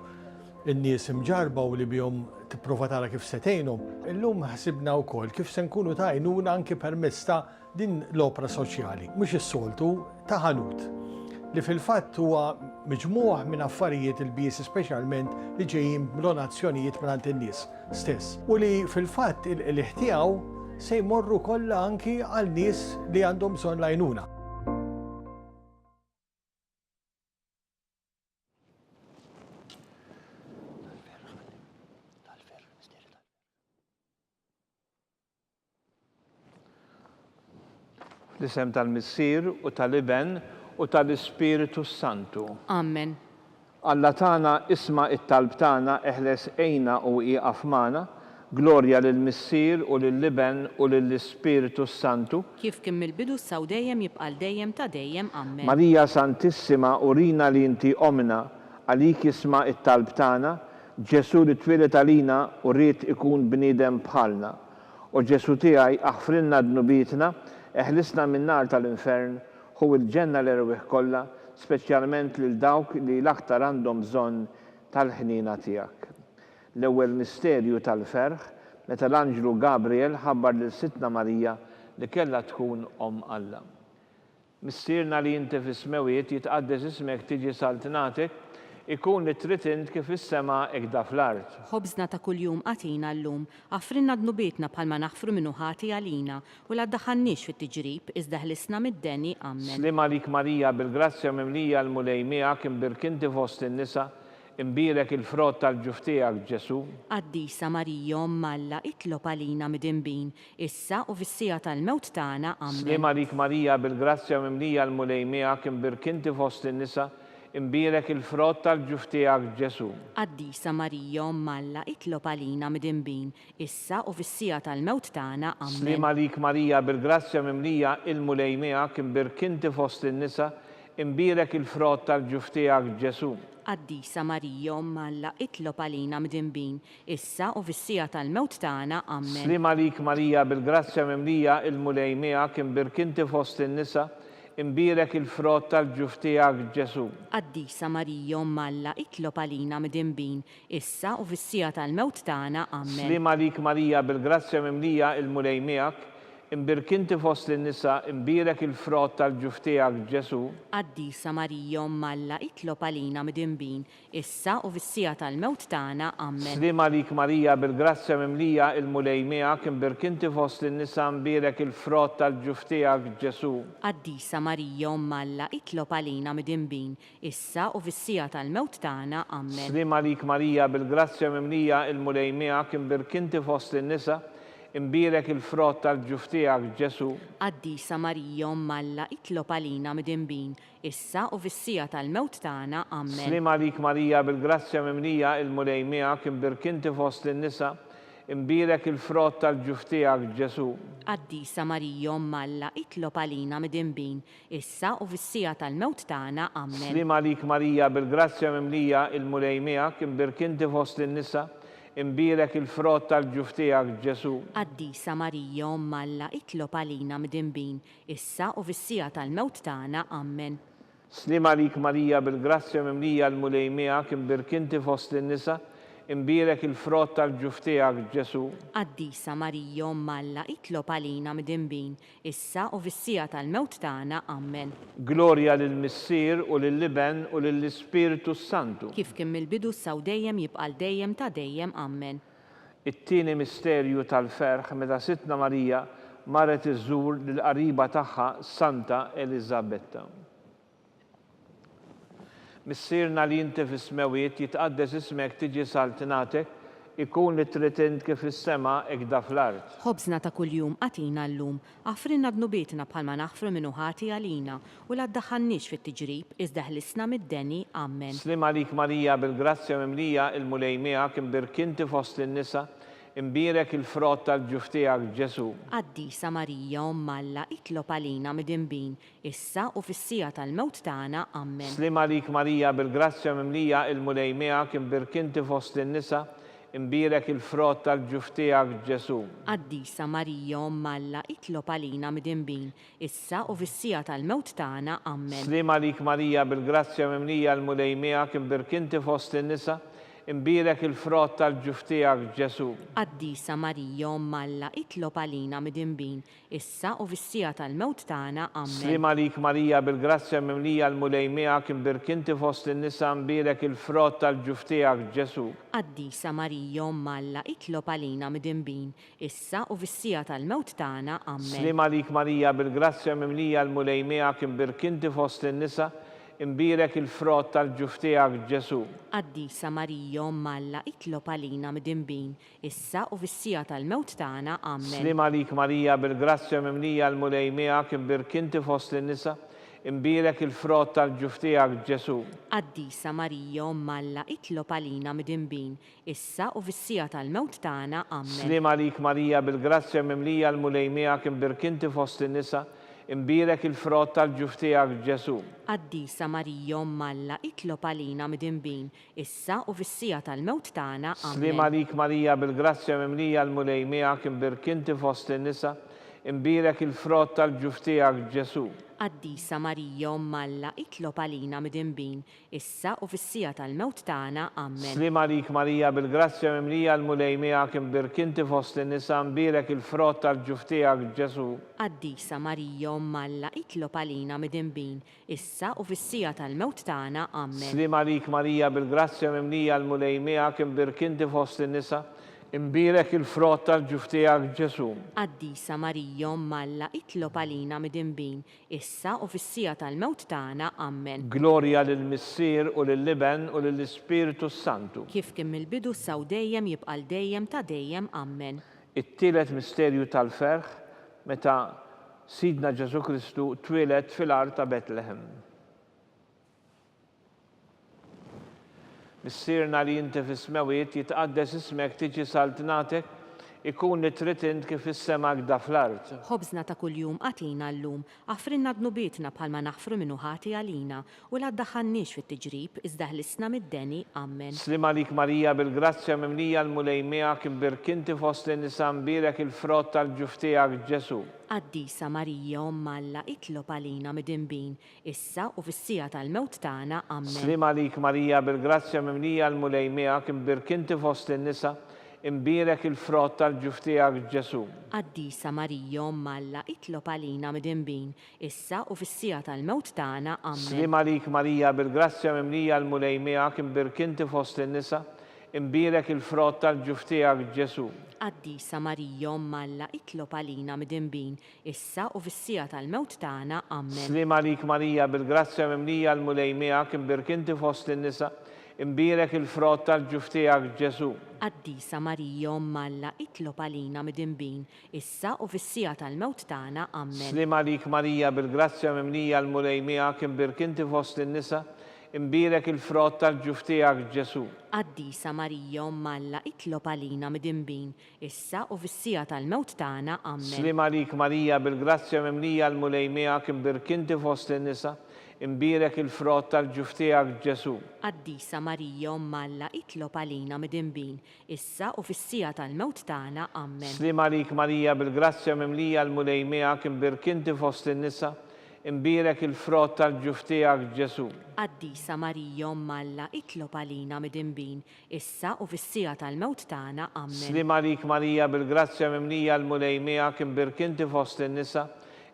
n-nies imġarba u li bihom tipprova tara kif se tgħinhom, illum ħsibna wkoll kif se nkunu ta' għajnuna anke permezz ta' din l-opra soċjali, mhux is-soltu ta' ħanut li fil-fatt huwa miġmuħ minn affarijiet il-bies speċjalment li ġejjin donazzjonijiet minn in-nies stess. U li fil-fatt il-ħtiegħu se jmorru kollha anki għal nies li għandhom bżonn l-għajnuna. L-isem tal-Missier u tal-Iben u tal-Ispiritu Santu. Amen. Alla tagħna isma' it-talb tagħna eħles għejna u iqaf magħna, glorja lill-Missier u lill-Iben u lill-Ispiritu Santu. Kif kien mill-bidu saw dejjem jibqal dejjem ta' dejjem. Amen. Marija Santissima urina li inti omna, għalik isma' it-talb tagħna, Ġesu li twilet għalina u rrid ikun bniedem bħalna. U Ġesu tiegħi aħfrilna dnubietna, eħlisna min-nar tal-infern, hu il-ġenna l-erwieħ kollha, speċjalment lil dawk li l-aktar għandhom bżonn tal-ħnina tiegħek. L-ewwel misterju tal-ferħ, meta l-Anġlu Gabriel ħabbar lil Sittna Marija li kellha tkun Omm Alla. Missierna li inti fis-smewiet jitqaddes ismek tiġi saltinatek, ikun li trid int kif is-sema hekk da fl-art. Ħobżna ta' kuljum għatina llum, għafrinna dnubietna bħalma naħfru minnu ħati għalina u la ddaħħalniex fit-tiġrib iżda ħlisna mid-deni. Amen. Slima lik Marija bil-grazzja mimlija l-mulej miegħek imbirkinti fost in-nisa, imbirek il-frott tal-ġuf tiegħek Ġesu. Qaddisa Marija Omm Alla itlob għalina midinbin, issa u fis-sija tal-mewt tagħna. Amen. Slima lik Marija bil-grazzja mimlija l-mulej miegħek imbirkinti fost in-nisa, imbirek il-frott tal-ġuf tiegħek Ġesu. Qaddisa Marija Omm Alla itlob għalina midinbin, issa u fis-sija tal-mewt tagħna. Amen. Slima lik Marija bil-grazzja mimlija il-mulej miegħek imbirkinti fost in-nisa, imbirek il-frott tal-ġuf tiegħek Ġesu. Qaddisa Marija Omm Alla itlob għalina midinbin, issa u fis-sija tal-mewt tagħna. Amen. Slima lik Marija bil-grazzja mimlija il-mulej miegħek imbirkinti fost in-nisa, imbirek il-frott tal-ġuf tiegħek Ġesu. Qaddisa Marija Omm Alla itlob għalina midinbin, issa u fis-sija tal-mewt tagħna. Amen. Slima lik Marija bil-grazzja mimlija il-mulej miegħek, imbirkinti fost in-nisa, imbirek il-frott tal-ġuf tiegħek Ġesu. Qaddisa Marija Omm Alla itlob għalina midinbin, issa u fis-sija tal-mewt tagħna. Amen. Slima lik Marija bil-grazzja mimlija il-mulej miegħek, imbirkinti fost in-nisa, imbirek il-frott tal-ġuf tiegħek Ġesu. Qaddisa Marija Omm Alla itlob għalina midinbin, issa u fis-sija tal-mewt tagħna. Amen. Slima lik Marija bil-grazzja mimlija il-mulej miegħek, imbirkinti fost in-nisa, imbirek il-frott tal-ġuf tiegħek Ġesu. Qaddisa Marija Omm Alla itlob għalina midinbin, issa u fis-sija tal-mewt tagħna. Amen. Slima lik Marija bil-grazzja mimlija il-mulej miegħek, imbirkinti fost in-nisa, imbirek il-frott tal-ġuf tiegħek Ġesu. Qaddisa Marija Omm Alla itlob għalina midinbin, issa u fis-sija tal-mewt tagħna. Amen. Slima lik Marija bil-grazzja mimlija il-mulej miegħek, imbirkinti fost in-nisa, imbirek il-frott tal-ġuf tiegħek Ġesu. Qaddisa Marija Omm Alla itlob għalina midinbin, issa u fis-sija tal-mewt tagħna. Amen. Slima lik Marija bil-grazzja mimlija l-mulej miegħek imbirkinti fost in-nisa, imbirek il-frott tal-ġuf tiegħek Ġesu. Qaddisa Marija Umm Alla, itlob għalina midinbin, issa u fis-sija tal-mewt tagħna. Amen. Glorja lill-Missier u lill-Liben u lill-Ispiritu Santu. Kif kien mill-bidu saw dejjem jibqal dejjem ta' dejjem. Amen. It-tieni misterju tal-ferħ meta Sitna Marija marret iżżur lill-qariba tagħha Santa Eliżabetta. Missierna li inti fis-smewiet jitqaddes ismek tiġi saltinatek, ikun li trid int kif is-sema ekda fl-art. Ħobżna ta' kuljum qatina llum, għafrinna dnubietna bħalma naħfru minnu ħati għalina u la ddaħħalniex fit-tiġrib iżda ħlisna mid-deni. Amen. Slima lik Marija bil-grazzja mimlija il-mulej miegħek imbirkinti fost in-nisa, imbirek il-frott tal-ġuf tiegħek Ġesu. Qaddisa Marija Umm Alla, itlob għalina midinbin, issa u fis-sija tal-mewt tagħna. Amen. Slima lik Marija bil-grazzja mimlija il-mulej miegħek imbirkinti fost in-nisa, imbirek il-frott tal-ġuf tiegħek Ġesu. Qaddisa Marija Umm Alla, itlob għalina midinbin, issa u fis-sija tal-mewt tagħna. Amen. Slima lik Marija bil-grazzja mimlija il-mulej miegħek imbirkinti fost in-nisa, imbirek il-frott tal-ġuf tiegħek Ġesu. Qaddisa Marija Umm Alla, itlob għalina midinbin, issa u fis-sija tal-mewt tagħna. Amen. Slima lik Marija bil-grazzja mimlija l-mulej miegħek imbirkinti fost in-nisa, imbirek il-frott tal-ġuf tiegħek Ġesu. Qaddisa Marija Umm Alla, itlob għalina midinbin, issa u fis-sija tal-mewt tagħna. Amen. Slima lik Marija bil-grazzja mimlija l-mulej miegħek imbirkinti fost in-nisa, imbirek il-frott tal-ġuf tiegħek Ġesu. Qaddisa Marija Umm Alla, itlob għalina midinbin, issa u fis-sija tal-mewt tagħna. Amen. Slima lik Marija bil-grazzja mimlija l-mulej miegħek imbirkinti fost in-nisa, imbirek il-frott tal-ġuf tiegħek Ġesu. Qaddisa Marija Umm Alla, itlob għalina midinbin, issa u fis-sija tal-mewt tagħna. Amen. Slima lik Marija bil-grazzja mimlija l-mulej miegħek imbirkinti fost in-nisa, imbirek il-frott tal-ġuf tiegħek Ġesu. Qaddisa Marija Umm Alla, itlob għalina midinbin, issa u fis-sija tal-mewt tagħna. Slima Amen. lik Marija bil-grazzja mimlija l-mulej miegħek imbirkinti fost in-nisa, imbirek il-frott tal-ġuf tiegħek Ġesu. Qaddisa Marija Umm Alla, itlob għalina midinbin, issa u fis-sija tal-mewt tagħna. Amen. Slima lik Marija bil-grazzja mimlija l-mulej miegħek imbirkinti fost in-nisa, imbirek il-frott tal-ġuf tiegħek Ġesu. Qaddisa Marija Umm Alla, itlob għalina midinbin, issa u fis-sija tal-mewt tagħna. Amen. Slima lik Marija bil-grazzja mimlija l-mulej miegħek imbirkinti fost in-nisa, imbirek il-frott tal-ġuf tiegħek Ġesu. Qaddisa Marija Umm Alla, itlob għalina midinbin, issa u fis-sija tal-mewt tagħna. Amen. Glorja lill-Missier u lill-Liben u lill-Ispiritu Santu. Kif kien mill-bidu saw dejjem jibqal dejjem ta' dejjem. Amen. It-tielet misterju tal-ferħ meta Sidna Ġesu Kristu twieled fil-art ta' Betlehem. Missierna li inti fis-smewiet jitqaddes ismek tiġi saltinatek, ikun li trid int kif is-sema ekda fl-art. Ħobżna ta' kuljum qatina llum, għafrinna dnubietna bħalma naħfru minnu ħati għalina u la ddaħħalniex fit-tiġrib iżda ħlisna mid-deni. Amen. Slima lik Marija bil-grazzja mimlija l-mulej miegħek imbirkinti fost in-nisa, imbirek il-frott tal-ġuf tiegħek Ġesu. Qaddisa Marija Umm Alla, itlob għalina midinbin, issa u fis-sija tal-mewt tagħna. Amen. Slima lik Marija bil-grazzja mimlija l-mulej miegħek imbirkinti fost in-nisa, imbirek il-frott tal-ġuf tiegħek Ġesu. Qaddisa Marija Umm Alla, itlob għalina midinbin, issa u fis-sija tal-mewt tagħna. Amen. Slima lik Marija bil-grazzja mimlija l-mulej miegħek imbirkinti fost in-nisa, imbirek il-frott tal-ġuf tiegħek Ġesu. Qaddisa Marija Umm Alla, itlob għalina midinbin, issa u fis-sija tal-mewt tagħna. Amen. Slima lik Marija bil-grazzja mimlija l-mulej miegħek imbirkinti fost in-nisa, imbirek il-frott tal-ġuf tiegħek Ġesu. Qaddisa Marija Umm Alla, itlob għalina midinbin, issa u fis-sija tal-mewt tagħna. Amen. Slima lik Marija bil-grazzja mimlija l-mulej miegħek imbirkinti fost in-nisa, imbirek il-frott tal-ġuf tiegħek Ġesu. Qaddisa Marija Umm Alla, itlob għalina midinbin, issa u fis-sija tal-mewt tagħna. Amen. Slima lik Marija bil-grazzja mimlija l-mulej miegħek imbirkinti fost in-nisa, imbirek il-frott tal-ġuf tiegħek Ġesu. Qaddisa Marija Umm Alla, itlob għalina midinbin, issa u fis-sija tal-mewt tagħna. Amen. Slima lik Marija bil-grazzja mimlija l-mulej miegħek imbirkinti fost in-nisa, imbirek il-frott tal-ġuf tiegħek Ġesu. Qaddisa Marija Umm Alla, itlob għalina midinbin, issa u fis-sija tal-mewt tagħna. Amen. Slim għalik Marija bil-grazzja mimlija l-mulej miegħek imbirkinti fost in-nisa,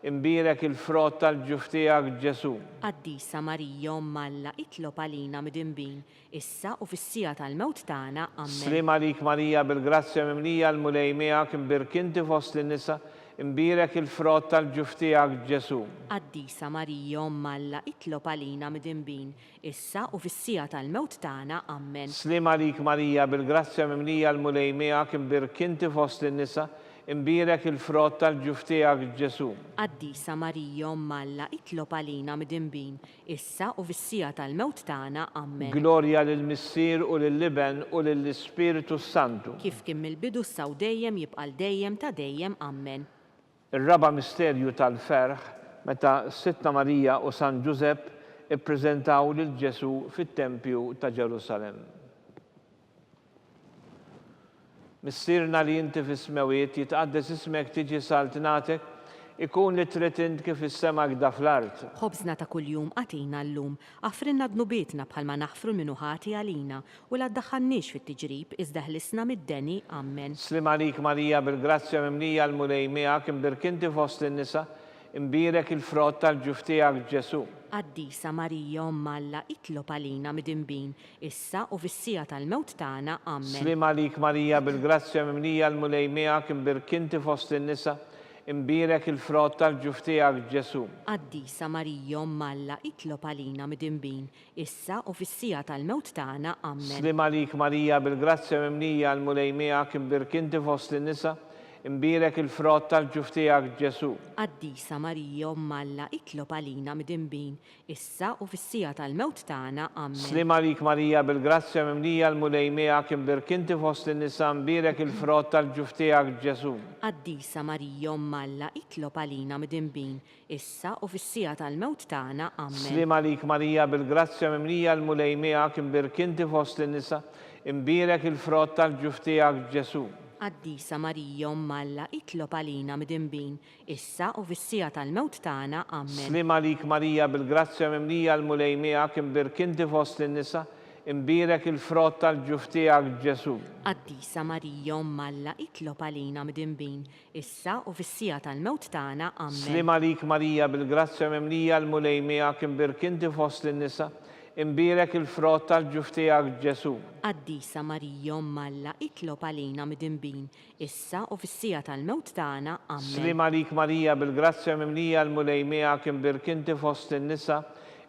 imbirek il-frott tal-ġuf tiegħek Ġesu. Qaddisa Marija Umm Alla, itlob għalina midinbin, issa u fis-sija tal-mewt tagħna. Amen. Slim għalik Marija bil-grazzja mimlija l-mulej miegħek imbirkinti fost in-nisa, imbirek il-frott tal-ġuf tiegħek Ġesu. Qaddisa Marija Umm Alla, itlob għalina midinbin, issa u fis-sija tal-mewt tagħna. Amen. Slim għalik Marija bil-grazzja mimlija l-mulej miegħek imbirkinti fost in-nisa, imbirek il-frott tal-ġuf tiegħek Ġesu. Qaddisa Marija Umm Alla, itlob għalina midinbin, issa u fis-sija tal-mewt tagħna. Amen. Glorja lill-Missier u lill-Liben u lill-Ispiritu Santu. Kif kien mill-bidu issa u dejjem jibqa' dejjem ta' dejjem. Amen. Ir-raba misterju tal-ferħ meta Sitta Marija u San Ġusepp ippreżentaw lil Ġesu fit-Tempju ta' Ġerusalem. Missierna li inti fis-smewiet jitqaddes ismek tiġi saltinatek, ikun li tritint kif is-sema gda fl-art. Ħobżna ta' kuljum għatina llum, għafrinna dnubietna bħalma naħfru minnu ħati għalina, u la ddaħħalniex fit-tiġrib iżda ħlisna mid-deni. Amen. Slim għalik Marija bil-grazzja mimlija l-mulej miegħek imbirkinti fost in-nisa, imbirek il-frott tal-ġuf tiegħek Ġesu. Qaddisa Marija Umm Alla, itlob għalina midinbin, issa u fis-sija tal-mewt tagħna. Amen. Slim għalik Marija bil-grazzja mimlija l-mulej miegħek imbirkinti fost in-nisa, imbirek il-frott tal-ġuf tiegħek Ġesu. Qaddisa Marija Umm Alla, itlob għalina midinbin, issa u fis-sija tal-mewt tagħna. Amen. Slim għalik Marija bil-grazzja mimlija l-mulej miegħek imbirkinti fost in-nisa, imbirek il-frott tal-ġuf tiegħek Ġesu. Qaddisa Marija Umm Alla, itlob għalina midinbin, issa u fis-sija tal-mewt tagħna. Amen. Slim għalik Marija bil-grazzja mimlija l-mulej miegħek imbirkinti fost in-nisa, imbirek il-frott tal-ġuf tiegħek Ġesu. Qaddisa Marija Umm Alla, itlob għalina midinbin, issa u fis-sija tal-mewt tagħna. Amen. Slim għalik Marija bil-grazzja mimlija l-mulej miegħek imbirkinti fost in-nisa, imbirek il-frott tal-ġuf tiegħek Ġesu. Qaddisa Marija Umm Alla, itlob għalina midinbin, issa u fis-sija tal-mewt tagħna. Amen. Slim għalik Marija bil-grazzja mimlija l-mulej miegħek imbirkinti fost in-nisa, imbirek il-frott tal-ġuf tiegħek Ġesu. Qaddisa Marija Umm Alla, itlob għalina midinbin, issa u fis-sija tal-mewt tagħna. Amen. Slim għalik Marija bil-grazzja mimlija l-mulej miegħek imbirkinti fost in-nisa, imbirek il-frott tal-ġuf tiegħek Ġesu. Qaddisa Marija Umm Alla, itlob għalina midinbin, issa u fis-sija tal-mewt tagħna. Amen. Slim għalik Marija bil-grazzja mimlija l-mulej miegħek imbirkinti fost in-nisa,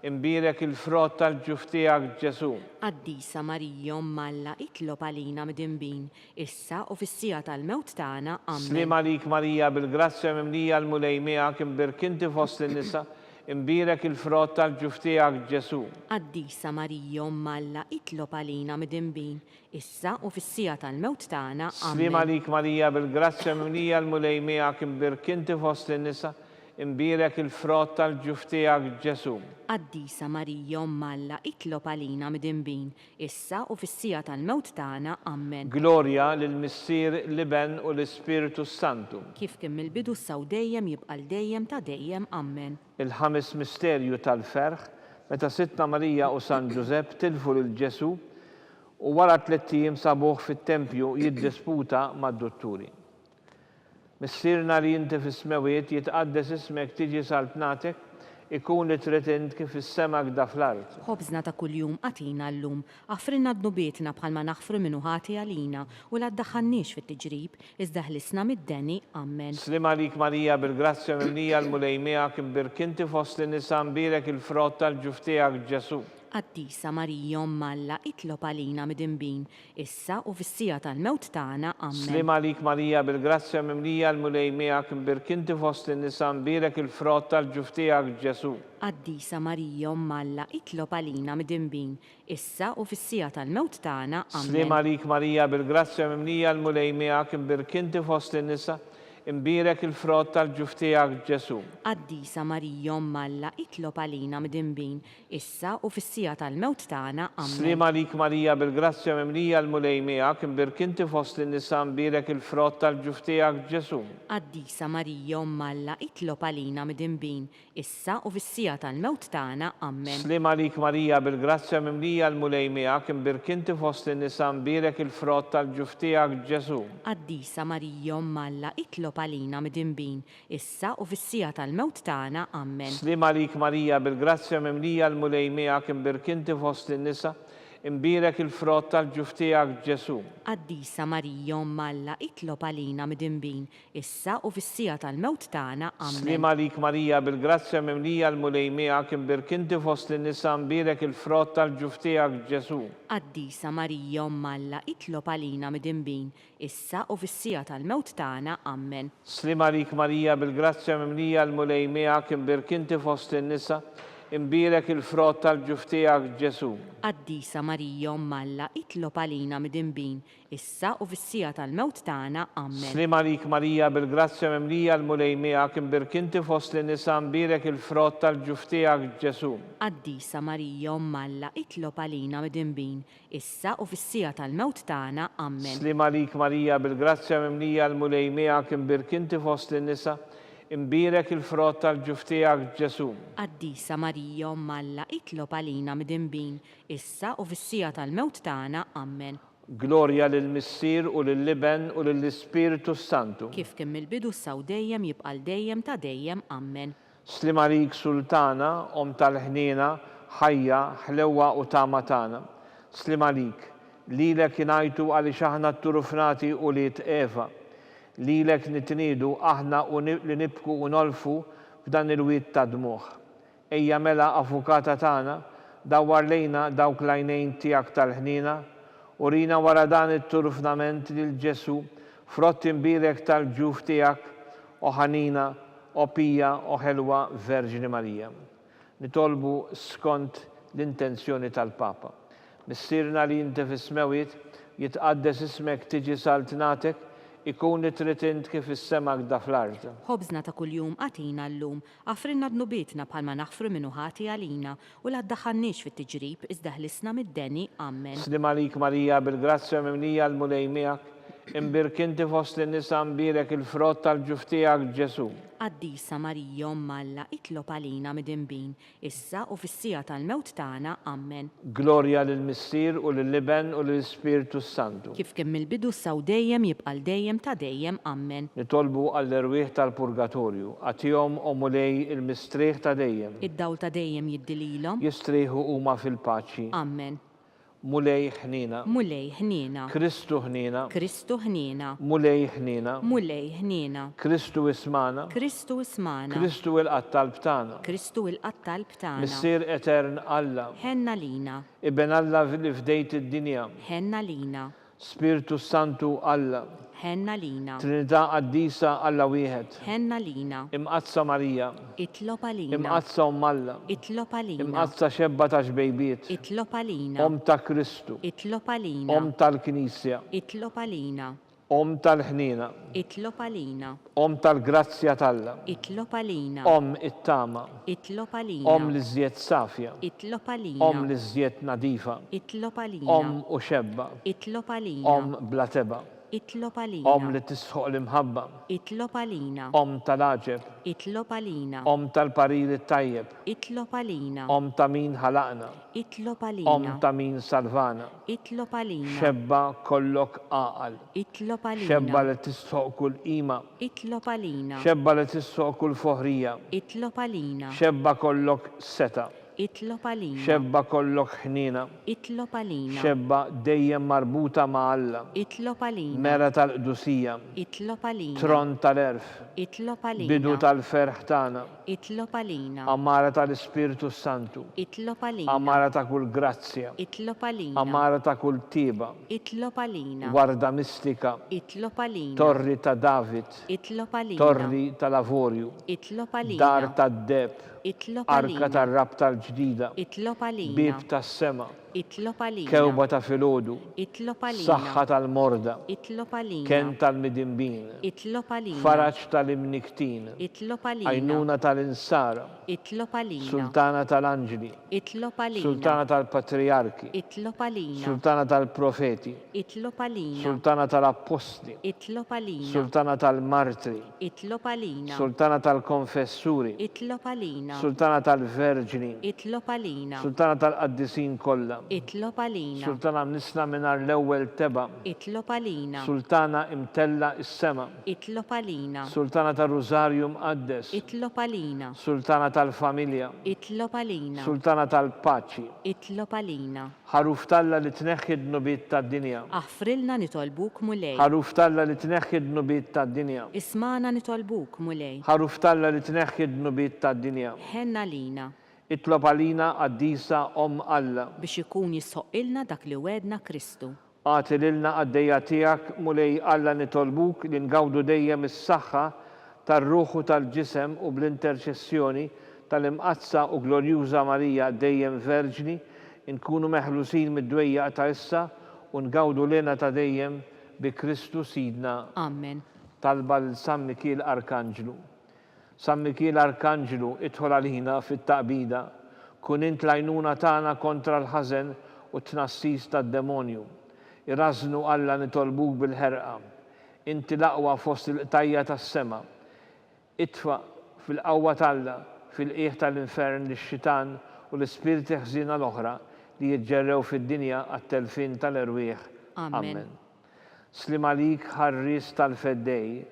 imbirek il-frott tal-ġuf tiegħek Ġesu. Qaddisa Marija Umm Alla, itlob għalina midinbin, issa u fis-sija tal-mewt tagħna. Amen. Slim għalik Marija bil-grazzja mimlija l-mulej miegħek imbirkinti fost in-nisa, imbirek il-frott tal-ġuf tiegħek Ġesu. Qaddisa Marija Umm Alla, itlob għalina midinbin, issa u fis-sija tal-mewt tagħna. Slim għalik Marija bil-grazzja mimlija l-mulej miegħek imbirkinti fost in-nisa, imbirek il-frott tal-ġuf tiegħek Ġesu. Qaddisa Marija Umm Alla, itlob għalina midinbin, issa u fis-sija tal-mewt tagħna. Amen. Glorja lill-Missier Liben u l-Ispiritu Santu. Kif kien mill-bidu issa u dejjem jibqa' dejjem ta' dejjem. Amen. Il-ħames misterju tal-ferħ meta Sitta Marija u San Ġusepp tilfu lil Ġesu u wara 3 ijiem sabuh fit-tempju jiddisputa mad-dotturi. Missierna li inti fis-smewiet jitqaddes ismek tiġi saltnatek, ikun li tritint kif is-sema gda fl-art. Ħobżna ta' kuljum għatina llum, għafrinna dnubietna bħalma naħfru minnu ħati għalina, u la ddaħħalniex fit-tiġrib, iżda ħlisna mid-deni. Amen. Slim għalik Marija bil-grazzja mimlija l-mulej miegħek imbirkinti fost in-nisa, imbirek il-frott tal-ġuf tiegħek Ġesu. Qaddisa Marija Umm Alla, itlob għalina midinbin, issa u fis-sija tal-mewt tagħna. Amen. Slim għalik Marija bil-grazzja mimlija l-mulej miegħek imbirkinti fost in-nisa, imbirek il-frott tal-ġuf tiegħek Ġesu. Qaddisa Marija Umm Alla, itlob għalina midinbin, issa u fis-sija tal-mewt tagħna. Amen. Slim għalik Marija bil-grazzja mimlija l-mulej miegħek imbirkinti fost in-nisa, imbirek il-frott tal-ġuf tiegħek Ġesu. Qaddisa Marija Malla, itlob għalina midinbin, issa u fis-sija tal-mewt tagħna. Amen. Slima lik Marija bil-grazzja mimlija l-mulej miegħek, imbirkinti fost in-nisa imbirek il-frott tal-ġuf tiegħek Ġesu. Qaddisa Marija Malla, itlob għalina midinbin, issa u fis-sija tal-mewt tagħna. Amen. Slima lik Marija bil-grazzja mimlija l-mulej miegħek, imbirkinti fost in-nisa imbirek il-frott tal-ġuf tiegħek Ġesu. Qaddisa Marija Malla, itlob għalina midinbin, issa u fis-sija tal-mewt tagħna. Amen. Slima lik Marija bil-grazzja mimlija l-mulej miegħek, imbirkinti fost in-nisa imbirek il-frott tal-ġuf tiegħek Ġesu. Qaddisa Marija Malla, itlob għalina midinbin, issa u fis-sija tal-mewt tagħna. Amen. Slima lik Marija bil-grazzja mimlija l-mulej miegħek, imbirkinti fost in-nisa imbirek il-frott tal-ġuf tiegħek Ġesu. Qaddisa Marija Malla, itlob għalina midinbin, issa u fis-sija tal-mewt tagħna. Amen. Slima lik Marija bil-grazzja mimlija l-mulej miegħek, imbirkinti fost in-nisa imbirek il-frott tal-ġuf tiegħek Ġesu. Qaddisa Marija Malla, itlob għalina midinbin, issa u fis-sija tal-mewt tagħna. Amen. Slima lik Marija bil-grazzja mimlija l-mulej miegħek, imbirkinti fost in-nisa imbirek il-frott tal-ġuf tiegħek Ġesu. Qaddisa Marija Malla, itlob għalina midinbin, issa u fis-sija tal-mewt tagħna. Amen. Slima lik Marija bil-grazzja mimlija l-mulej miegħek, imbirkinti fost in-nisa imbirek il-frott tal-ġuf tiegħek Ġesu. Qaddisa Marija Malla, itlob għalina midinbin, issa u fis-sija tal-mewt tagħna. Amen. Glorja lill-Missier u lill-Liben u lill-Ispiritu Santu. Kif kien mill-bidu saw dejjem jibqal dejjem ta' dejjem. Amen. Slima lik Sultana, om tal-ħnina, ħajja, ħlewwa u tama tagħna. Slima lik, lilek ingħajtu għaliex aħna t-turufnati u liet Eva. Lilek nitniedu aħna li nibku u nolfu f'dan il-wied ta' dmuħ. Ejja mela avukata tagħna, dawwar lejna dawk l-għajnejn tiegħek tal-ħnina, u rina wara dan it-turufnament lil Ġesu, frott imbirek tal-ġuf tiegħek, o ħanina, o pija, o ħelwa Verġini Marija. Nitolbu skont l-intenzjoni tal-Papa. Missirna li inti fis-smewiet jitqaddes ismek tiġi saltnatek, ikun nitritint kif is-sema gda fl-ard. Ħobżna ta' kuljum għatina llum, għafrinna dnubietna bħalma naħfru minnu ħati għalina u la ddaħħalniex fit-tiġrib iżda ħlisna mid-deni. Amen. Slima lik Marija bil-grazzja mimlija l-mulej miegħek, imbirkinti fost in-nisa imbirek il-frott tal-ġuf tiegħek Ġesu. Qaddisa Marija Malla, itlob għalina midinbin, issa u fis-sija tal-mewt tagħna. Amen. Glorja lill-Missier u lill-Liben u lill-Ispiritu Santu. Kif kien mill-bidu saw dejjem jibqal dejjem ta' dejjem. Amen. Nitolbu għall-erwieħ tal-Purgatorju, għatihom u mulej il-mistrieħ ta' dejjem. Id-dawl ta' dejjem jiddililhom. Jistrieħu huma fil-paċi. Amen. Mulej ħnina. Mulej ħnina. Kristu ħnina. Kristu ħnina. Mulej ħnina. Mulej ħnina. Kristu ismana. Kristu ismana. Kristu il-qattal btana. Kristu il-qattal btana. Missier etern Alla. Ħenna lina. Iben Alla li fdejt id-dinja. Ħenna lina. Spiritu Santu Alla. Ħenna lina. Trinità qaddisa Alla wieħed. Ħenna lina. Imqazza Marija. Itlob għalina. Imqazza Alla. Itlob għalina. Imqazza xebba ta' xbejbiet. Itlob għalina. Om ta' Kristu. Itlob għalina. Om tal-Knisja. Itlob għalina. Om tal-ħnina. Itlob għalina. Om tal-grazzja talla. Itlob għalina. Om it-tama. Itlob għalina. Om li żjed safja. Itlob għalina. Om li żjed nadifa. Itlob għalina. Om u xebba. Itlob għalina. Om blateba. Itlob għalina. Om li tisħoq l-imħabba. Itlob għalina. Om tal-aġeb. Itlob għalina. Om tal-pariri tajjeb. Itlob għalina. Om ta' min ħalaqna. Itlob Om għalina. ta' min salvana. Itlob għalina. Xebba kollok aqal. Itlob Xebba għalina. li tisħoq kull qima. Itlob għalina. Xebba li tisħoq kull foħrija. Itlob għalina. Xebba kollok seta. Itlob għalina. Xebba kollok ħnina. Itlob għalina. Xebba dejjem marbuta ma' Alla. Itlob għalina. Mera tal-qdusija. Itlob għalina. Tron tal-erf. Itlob għalina. Bidu tal-ferħ tagħna. Itlob għalina. Amara tal-Ispiritu Santu. Itlob għalina. Amara ta' kull grazzja. Itlob għalina. Amara ta' kull tiba. Itlob għalina. Warda mistika. Itlob għalina. Torri ta' David. Itlob għalina. Torri tal-Avorju. Itlob għalina. Dar tad-deb. Itlob Arka għalina. tar-rab tal-ġdida. Itlob għalina. Bib tas-sema. Itlob għalina. kewba ta' filgħodu, Itlob għalina. saħħa tal-morda, Itlob għalina. ken tal-midimbin, Itlob għalina. faraġġ tal-imniktin, Itlob għalina. għajnuna tal-insara, Itlob għalina. sultana tal-anġli, Itlob għalina. sultana tal-patriarki, Itlob għalina. sultana tal-profeti, Itlob għalina. sultana tal-apposti, Itlob għalina. sultana tal-martri, Itlob għalina. sultana tal-konfessuri, Itlob għalina. sultana tal-verġini, Itlob għalina. sultana tal-qaddisin kollha, Itlob għalina. sultana mnisna minar l-ewwel teba, Itlob għalina. sultana imtella is-sema, Itlob għalina. sultana tal-Rużarju mqaddes, Itlob għalina. sultana tal-familja, Itlob għalina. sultana tal-paċi, Itlob għalina. ħaruf talla li tneħħi d-nubiet tad-dinja, Aħfrilna nitolbuk mulej. ħaruf talla li tneħħi d-nubiet tad-dinja, Ismana nitolbuk mulej. ħaruf talla li tneħħi d-nubiet tad-dinja. Ħenna lina Itlob għalina għaddisa Om Alla, biex ikun jissoqilna dak li wedna Kristu. għati lilna għaddejja tiegħek mulej Alla nitolbuk li ngawdu dejjem is-saħħa tar-ruħu tal-ġisem u bl-interċessjoni tal-imqazza u glorjuża Marija dejjem Verġni nkunu meħlusin mid-dwejja ta' issa u ngawdu lena ta' dejjem bi Kristu Sidna. Amen. Talba l-San Mikiel Arkanġlu. San Mikiel Arkanġlu idħol għalina fit-taqbida, kun int lajnuna tagħna kontra l-ħażen u t-tnassis tad-demonju. Irrażnu Alla nitolbuk bil-ħerqa. Inti l-aqwa fost il-qtajja tas-sema. Itfa fil-qawwa talla fil-qiegħ tal-infern lix-xitan u l-ispirti ħżina l-oħra li jiġġerrew fid-dinja għat-telfin tal-erwieħ. Amen. Slim għalik ħarris tal-feddej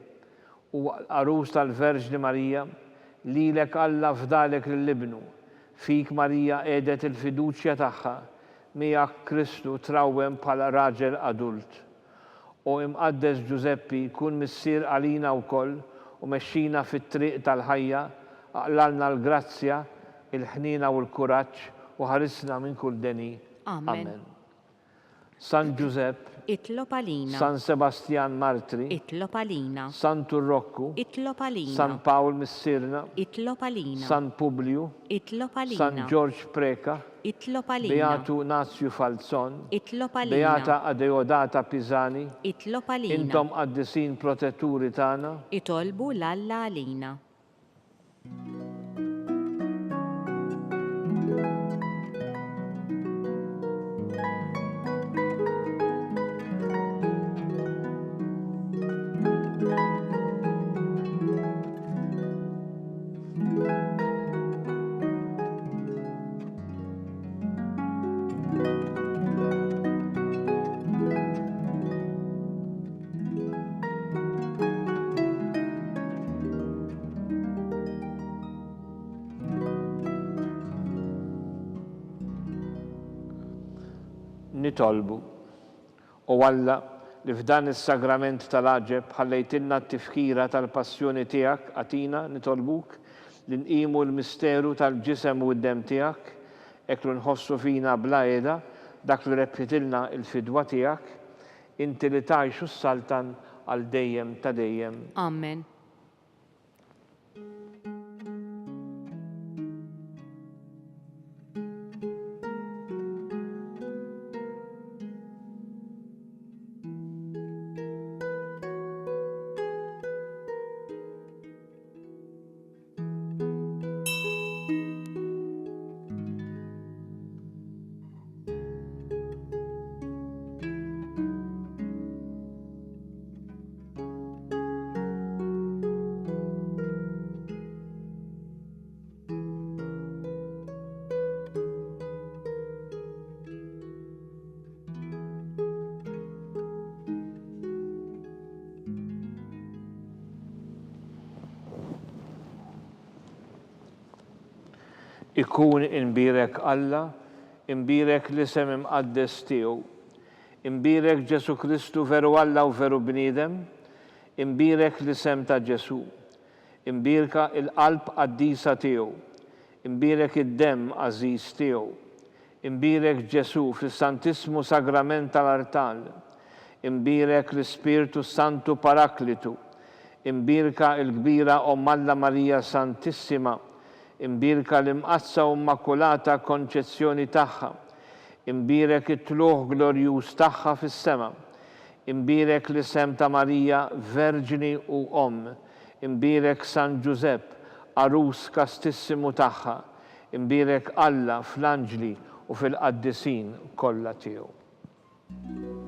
u arus tal-Verġni Marija, lilek Alla fdalek l-libnu, fik Marija edet il-fiduċja tagħha, miegħek Kristu trawwem bħala raġel adult. U imqaddes Giuseppi kun missier għalina wkoll u mexxina fit-triq tal-ħajja, aqlalna l-grazzja, il-ħnina u l-kuraġġ u ħarisna minn kull deni. Amen. San Giuseppe, Itlob għalina. San Sebastian Martri, Itlob għalina. San Turroccu, Itlob għalina. San Paul Missirna, Itlob għalina. San Publiu, Itlob għalina. San George Preka, Itlob għalina. Beatu Nazju Falzon, Itlob għalina. Beata Adeodata Pisani, Itlob għalina. intom qaddisin protetturi tagħna, Itolbu l-Alla għalina. nitolbu. U Alla li f'dan is-sagrament tal-aġeb ħallejtilna t-tifkira tal-passjoni tiegħek għatina nitolbuk li nqimu l-misteru tal-ġisem u d-dem tiegħek, hekk li nħossu fina bla qiegħda dak li rebħitilna l-fidwa tiegħek, inti li tgħixu s-saltan għal dejjem ta' dejjem. Amen. Ikun imbirek Alla, imbirek l-isem imqaddes tiegħu, imbirek Ġesu Kristu veru Alla u veru bniedem, imbirek l-isem ta' Ġesu, imbirka il-qalb qaddisa tiegħu, imbirek id-dem għażiż tiegħu, imbirek Ġesu fis-Santismu Sagrament tal-Artal, imbirek l-Ispirtu Santu Paraklitu, imbirka il-kbira Alla Marija Santissima, imbirka l-imqazza u immakulata konċezzjoni tagħha, imbirek it-tluħ glorjuż tagħha fis-sema, imbirek l-isem ta' Marija Verġini u Omm, imbirek San Giusepp, arus kastissimu tagħha, imbirek Alla fl-anġli u fil-qaddisin kollha tiegħu.